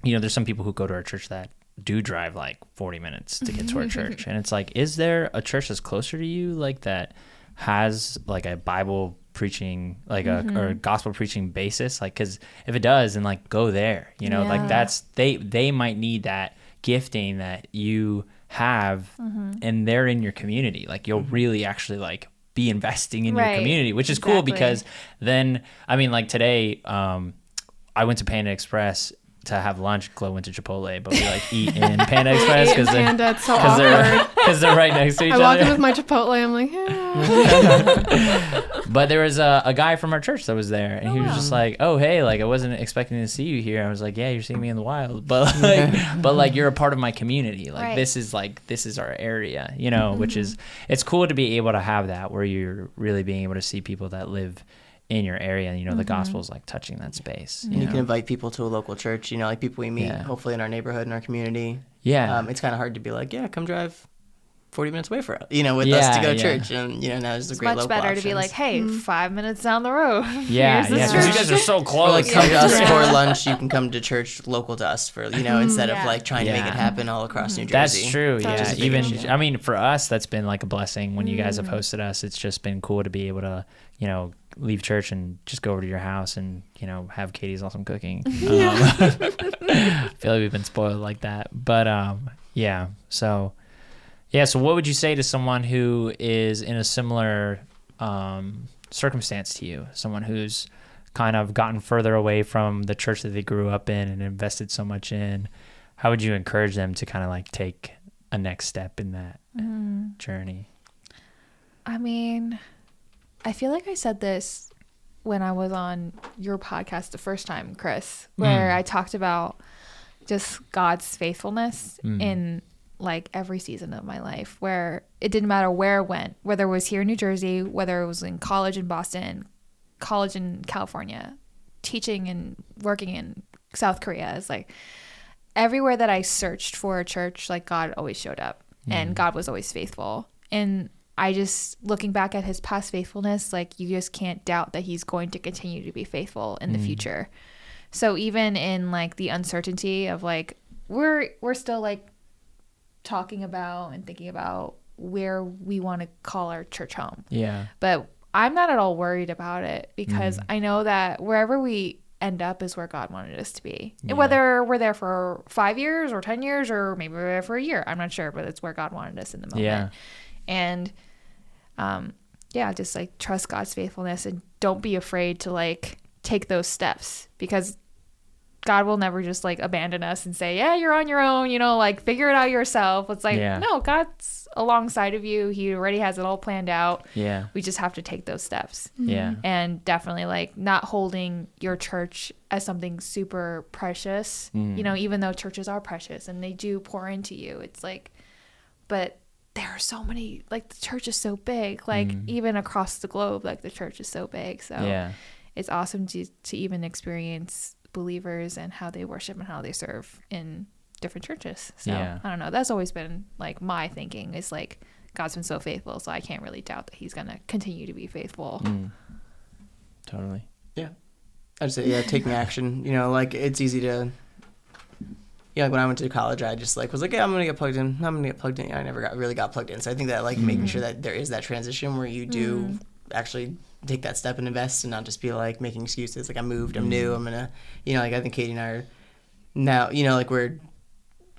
there's some people who go to our church that do drive like 40 minutes to get to our church. And it's like, is there a church that's closer to you, like that has like a Bible preaching, like or a gospel preaching basis? Like, cause if it does, then like go there, like that's, they might need that gifting that you have and they're in your community. Like you'll really actually like be investing in your community, which is cool, because then, I mean, like today, I went to Panda Express to have lunch. Chloe went to Chipotle, but we like eat in Panda Express because they're right next to each other. I walk in with my Chipotle. I'm like, But there was a guy from our church that was there, and he was just like, "Oh, hey, like I wasn't expecting to see you here." I was like, "Yeah, you're seeing me in the wild, but like you're a part of my community. Like this is our area, which is, it's cool to be able to have that where you're really being able to see people that live in your area, and the gospel is like touching that space. And you can invite people to a local church, like people we meet hopefully in our neighborhood, in our community. It's kind of hard to be like, come drive 40 minutes away with us to go to church, and now there's a great local options. It's much better to be like, hey, 5 minutes down the road. Because you guys are so close. Or like come to us for lunch. You can come to church local to us for instead of like trying to make it happen all across New Jersey. That's true. Even I mean, for us, that's been like a blessing when you guys have hosted us. It's just been cool to be able to leave church and just go over to your house and have Katie's awesome cooking. I feel like we've been spoiled like that, but so what would you say to someone who is in a similar circumstance to you, someone who's kind of gotten further away from the church that they grew up in and invested so much in? How would you encourage them to kind of like take a next step in that journey? I mean, I feel like I said this when I was on your podcast the first time, Chris, where I talked about just God's faithfulness in like every season of my life, where it didn't matter where I went, whether it was here in New Jersey, whether it was in college in Boston, college in California, teaching and working in South Korea. It's like everywhere that I searched for a church, like God always showed up and God was always faithful. And I just, looking back at his past faithfulness, like you just can't doubt that he's going to continue to be faithful in the future. So even in like the uncertainty of like, we're still like talking about and thinking about where we want to call our church home. But I'm not at all worried about it, because I know that wherever we end up is where God wanted us to be. And whether we're there for 5 years or 10 years or maybe we're there for a year, I'm not sure, but it's where God wanted us in the moment. And just like trust God's faithfulness and don't be afraid to like take those steps, because God will never just like abandon us and say, you're on your own, like figure it out yourself. It's like, no, God's alongside of you. He already has it all planned out. We just have to take those steps. And definitely like not holding your church as something super precious, even though churches are precious and they do pour into you. It's like, but there are so many, like the church is so big, like even across the globe, like the church is so big. So it's awesome to even experience believers and how they worship and how they serve in different churches. So I don't know, that's always been like my thinking, is like God's been so faithful, so I can't really doubt that he's gonna continue to be faithful. Totally. I'd say taking action. Like it's easy to like when I went to college, I just like was like, I'm gonna get plugged in. I never really got plugged in. So I think that like making sure that there is that transition where you do actually take that step and invest, and not just be like making excuses like I moved, I'm new, I'm gonna like I think Katee and I are now like we're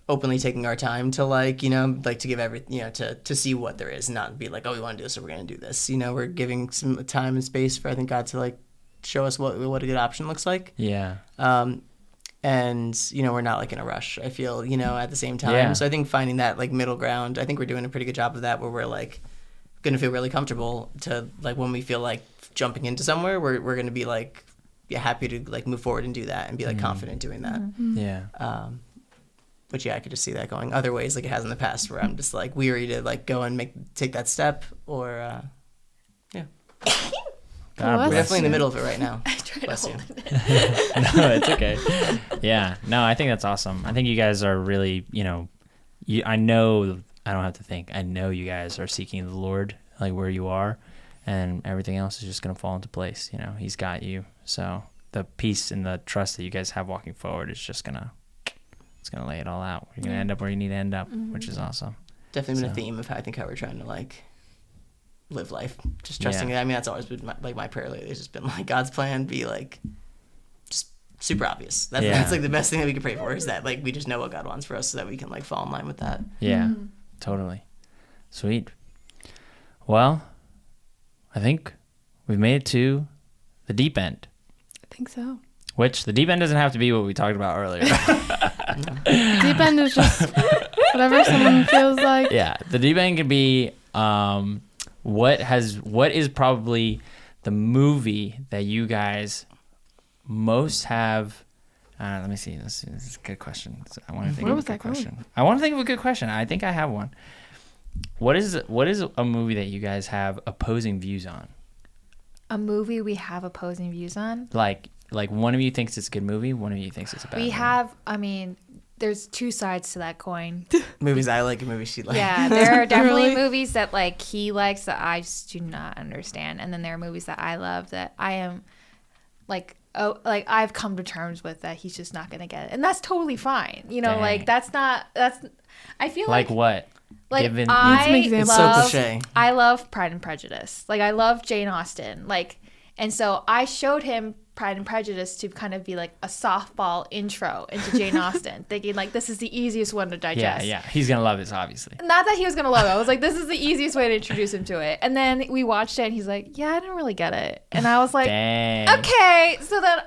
openly taking our time to like like to give everything to see what there is, and not be like, oh, we want to do this, so we're gonna do this. We're giving some time and space for I think God to like show us what a good option looks like. And we're not like in a rush, I feel, at the same time. So I think finding that like middle ground, I think we're doing a pretty good job of that, where we're like gonna feel really comfortable to like when we feel like jumping into somewhere, we're gonna be like happy to like move forward and do that and be like confident doing that. Yeah. But yeah, I could just see that going other ways like it has in the past where I'm just like weary to like go and take that step or yeah. God We're bless definitely in you. the middle of it right now. I try to Bless you. hold it. No, it's okay. Yeah. No, I think that's awesome. I think you guys are really, I know, I don't have to think. I know you guys are seeking the Lord, like where you are, and everything else is just going to fall into place. He's got you. So the peace and the trust that you guys have walking forward is just it's going to lay it all out. You're going to end up where you need to end up, which is awesome. Definitely been a theme of how we're trying to like live life, just trusting it. I mean, that's always been my prayer lately. It's just been like God's plan be like just super obvious. That's like the best thing that we can pray for is that like we just know what God wants for us so that we can like fall in line with that. Yeah, totally. Sweet. Well, I think we've made it to the deep end, I think so. which the deep end doesn't have to be what we talked about earlier. Deep end is just whatever someone feels like. Yeah, the deep end can be what is probably the movie that you guys most have. Let me see. This is a good question. I want to think Where of was a good that going? question. I want to think of a good question. I think I have one. What is a movie that you guys have opposing views on? A movie we have opposing views on. Like one of you thinks it's a good movie, one of you thinks it's a bad movie. We have. I mean, there's two sides to that coin. Movies I like and movies she likes. Yeah, there are definitely Really? movies that like he likes that I just do not understand, and then there are movies that I love that I am like I've come to terms with that he's just not gonna get it, and that's totally fine. Dang. Like that's I feel Like what? Like Given- Need some I examples. It's so love, cliche. I love Pride and Prejudice. Like I love Jane Austen. Like, and so I showed him Pride and Prejudice to kind of be like a softball intro into Jane Austen, thinking like this is the easiest one to digest. Yeah. He's gonna love this, obviously. Not that he was gonna love it. I was like, this is the easiest way to introduce him to it. And then we watched it, and he's like, yeah, I didn't really get it. And I was like, Dang. okay. So then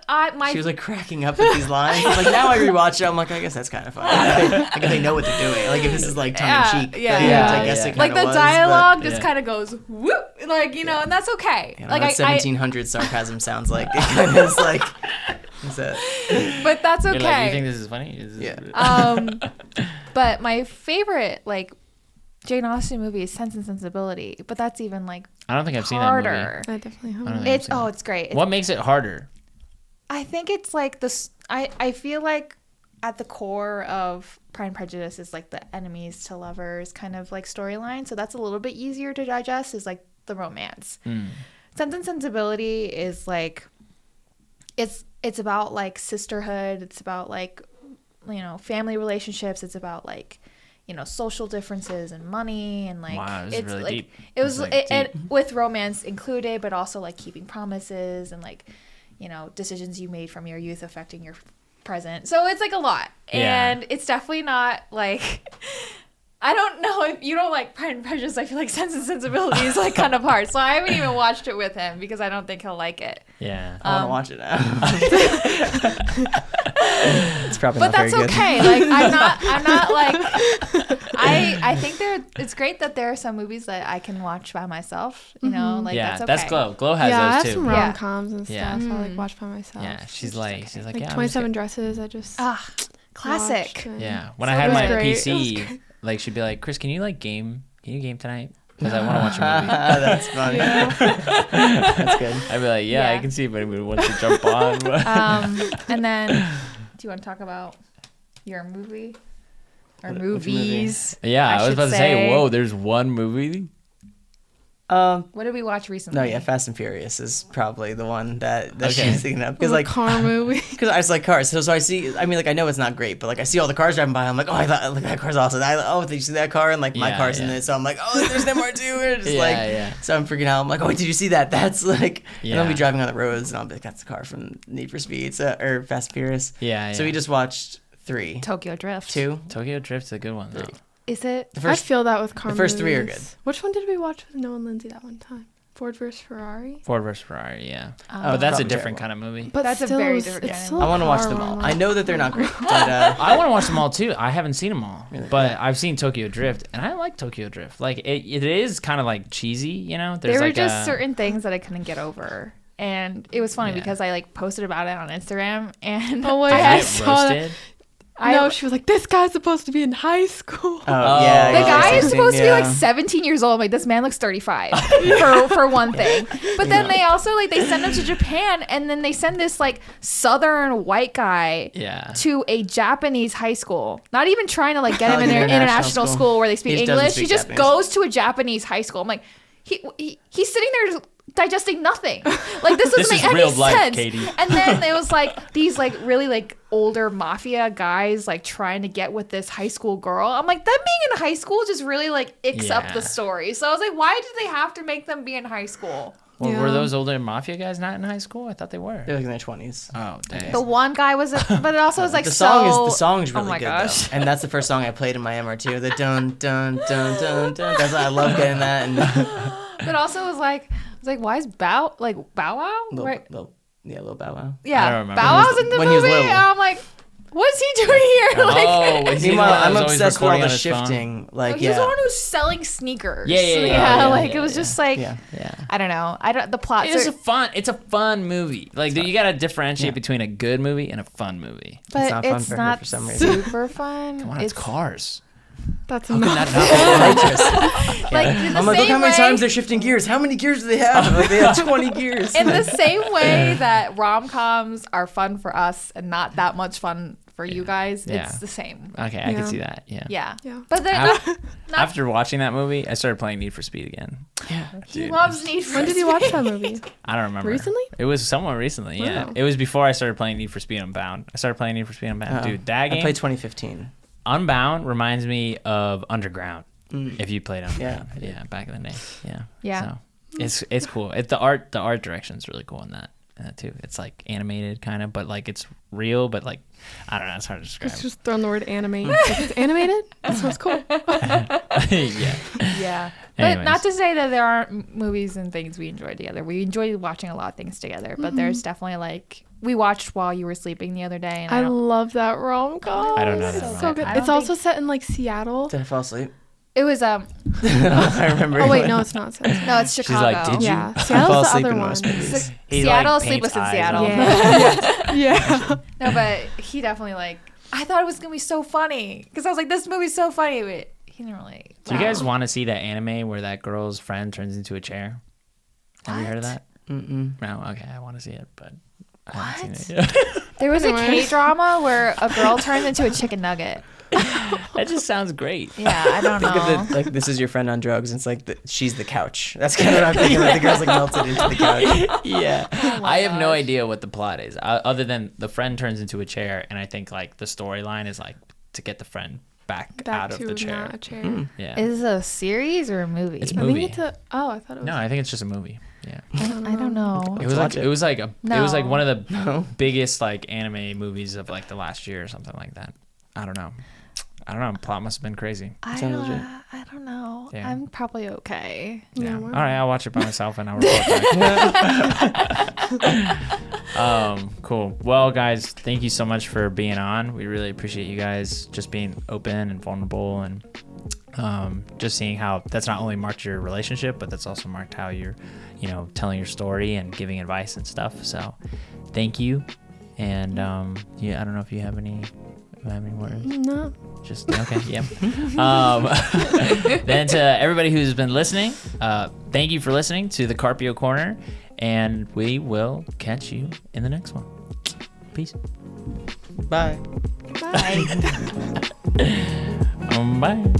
She was like cracking up with these lines. Like now I rewatch it, I'm like, I guess that's kind of fun. Like if they know what they're doing. Like if this is like tongue in cheek. Yeah. I guess it kind like of the was. dialogue but, just kind of goes whoop, like and that's okay. you know, Like what 1700 sarcasm sounds like. It kind of is like. But that's You're okay. like, you think this is funny? But my favorite like Jane Austen movie is Sense and Sensibility, but that's even like I don't think I've seen that movie. harder. I definitely I don't haven't. think- It's great. What makes it harder? I think it's like this. I feel like at the core of Pride and Prejudice is like the enemies to lovers kind of like storyline. So that's a little bit easier to digest. Is like the romance. Sense and Sensibility is like it's about like sisterhood. It's about like family relationships. It's about like social differences and money and like Wow, this is it's really like deep. it was It's, like, and deep. with romance included, but also like keeping promises and like decisions you made from your youth affecting your present. So it's like a lot. Yeah. And it's definitely not like I don't know if you don't like Pride and Prejudice. I feel like Sense and Sensibility is like kind of hard. So I haven't even watched it with him because I don't think he'll like it. Yeah. I want to watch it now. It's probably But not very that's good. okay. Like I'm not like I think it's great that there are some movies that I can watch by myself. Like Yeah, that's okay. that's Glow. Glow has Yeah, I have those too. some Yeah. rom-coms and Yeah. stuff. I like watch by myself. Yeah, she's like, Like yeah, I'm just 27 Dresses. I just Classic. watched and- Yeah, when So I had it was my great. It was PC, great. like she'd be like, "Chris, can you game tonight? Because I want to watch a movie." That's funny. That's good. I'd be like, "Yeah, I Yeah. can see if anyone wants to jump on." And then do you want to talk about your movie or Which movie? movies? Yeah, I was should about to say, whoa, there's one movie. What did we watch recently? No, yeah, Fast and Furious is probably the one that Okay. she's thinking of. Because The like, car movie. because I just like cars. So I see. I mean, like I know it's not great, but like I see all the cars driving by. I'm like, oh, I thought like that car's awesome. Did you see that car? And like my Yeah, car's in yeah. it. So I'm like, oh, there's no more to it. Just Yeah, like, yeah. So I'm freaking out. I'm like, oh, did you see that? That's like, and I'll Yeah. be driving on the roads, and I'll be like, that's the car from Need for Speed, or Fast and Furious. Yeah, So we just watched 3, Tokyo Drift. 2. Tokyo Drift's a good one though. Is it? The I first feel that with car the first 3 are movies. good. Which one did we watch with Noah and Lindsay that one time? Ford versus Ferrari. Ford vs. Ferrari, yeah. Oh, But that's a probably different terrible. kind of movie. But That's a still, very it's different kind of still I want to a watch car them all. one. I know that they're not great, but I want to watch them all too. I haven't seen them all, Really? but I've seen Tokyo Drift, and I like Tokyo Drift. Like it is kind of like cheesy, you know. There's there were like just certain things that I couldn't get over. And it was funny Yeah. because I like posted about it on Instagram and Oh, wait, I I get saw that. roasted. No, she was like, this guy's supposed to be in high school. yeah, the Oh, guy is 16, supposed to be like yeah. 17 years old. I'm like, this man looks 35 for one thing. But then they also like they send him to Japan, and then they send this like southern white guy Yeah. to a Japanese high school. Not even trying to like get him Like in an an international school where they speak He doesn't English. speak He just Japanese. goes to a Japanese high school. I'm like, he's sitting there digesting nothing. Like this doesn't This make is any real life, sense. Katie. And then it was like these like really like older mafia guys like trying to get with this high school girl. I'm like, them being in high school just really like icks up Yeah. the story. So I was like, why did they have to make them be in high school? Well, Yeah. were those older mafia guys not in high school? I thought they were. They're like in their 20s. Oh, dang. The one guy was, but it also was like The song's oh really my good gosh. though, and that's the first song I played in my MR2. The dun dun dun dun dun. That's I love getting that. And But also it was like why is Bow Wow? Right? Little Bow Wow. I Yeah, don't remember. Bow Wow's in the When he was movie. little. And I'm like, what's he doing here? Like, Oh, is he the one Meanwhile, that I'm was always obsessed with all recording the on his phone? shifting. Like, he was the yeah, one who was selling sneakers. Yeah, like yeah, it was yeah. just like yeah. Yeah. I don't know. The plot. It's a fun movie. Like you gotta differentiate Yeah. between a good movie and a fun movie. but not fun for her for some reason. super fun. Come on, it's cars. That's How can enough. that not be righteous? like in the I'm like, look same how many way, times they're shifting gears. How many gears do they have? Like they have 20 gears. in the same way that rom-coms are fun for us and not that much fun for you guys. Yeah. It's the same. Okay, I Yeah. can see that. Yeah. Yeah. Yeah. But then Af- not, After watching that movie, I started playing Need for Speed again. Yeah. he Dude, loves Need for When did you Speed. watch that movie? I don't remember. Recently? It was somewhat recently, yeah. Wow. It was before I started playing Need for Speed Unbound. I started playing Need for Speed Unbound. Dude, that I game, played 2015. Unbound, reminds me of Underground. Mm. If you played Underground. Yeah, I did. Yeah, back in the day. Yeah. Yeah. So it's cool. The art direction is really cool in that too. It's like animated kind of, but like it's real, but like I don't know, it's hard to describe. It's just throwing the word animate. It's animated? That sounds cool. Yeah. Yeah. But Anyways. not to say that there aren't movies and things we enjoy together. We enjoy watching a lot of things together, but there's definitely like we watched While You Were Sleeping the other day, and I love that rom-com. I don't know that It's rom-com. so good. I It's don't also set in like Seattle. Did I fall asleep? it was I remember. Oh wait, no, it's not. no, it's She's Chicago. like, did you? Yeah, I fall Seattle's the asleep other in one. most movies. He, Seattle, like, Sleepless paints in eyes Seattle. on- Yeah. Yeah. No, but he definitely like. I thought it was gonna be so funny because I was like, this movie's so funny, but he didn't really. Do you guys want to see that anime where that girl's friend turns into a chair? Have you heard of that? Mm-mm. No, okay, I want to see it, but I What? haven't seen it yet. There was a Anyway. K-drama where a girl turns into a chicken nugget. That just sounds great. Yeah, I don't Think know. of it like this is your friend on drugs. And it's like she's the couch. That's kind of what I'm thinking. Like the girl's like melted into the couch. Yeah. my I have no gosh. idea what the plot is, other than the friend turns into a chair, and I think like the storyline is like to get the friend back Back out of to the chair. not a chair. Mm. Yeah. Is it a series or a movie? It's I movie. think it's a. Oh, I thought it was. No, I think it's just a movie. Yeah. I don't know. It was watch like it. it was like No. one of the No. biggest like anime movies of like the last year or something like that. I don't know. Plot must have been crazy. Sounds legit. I don't know. Yeah. I'm probably okay. Yeah. Yeah, All well. right, I'll watch it by myself and I'll report back. Cool. Well, guys, thank you so much for being on. We really appreciate you guys just being open and vulnerable and just seeing how that's not only marked your relationship, but that's also marked how you're, telling your story and giving advice and stuff. So thank you. And yeah, I don't know if you have any words. No. Just okay, yeah. Then to everybody who's been listening, thank you for listening to the Carpio Corner, and we will catch you in the next one. Peace. Bye. Bye. Bye.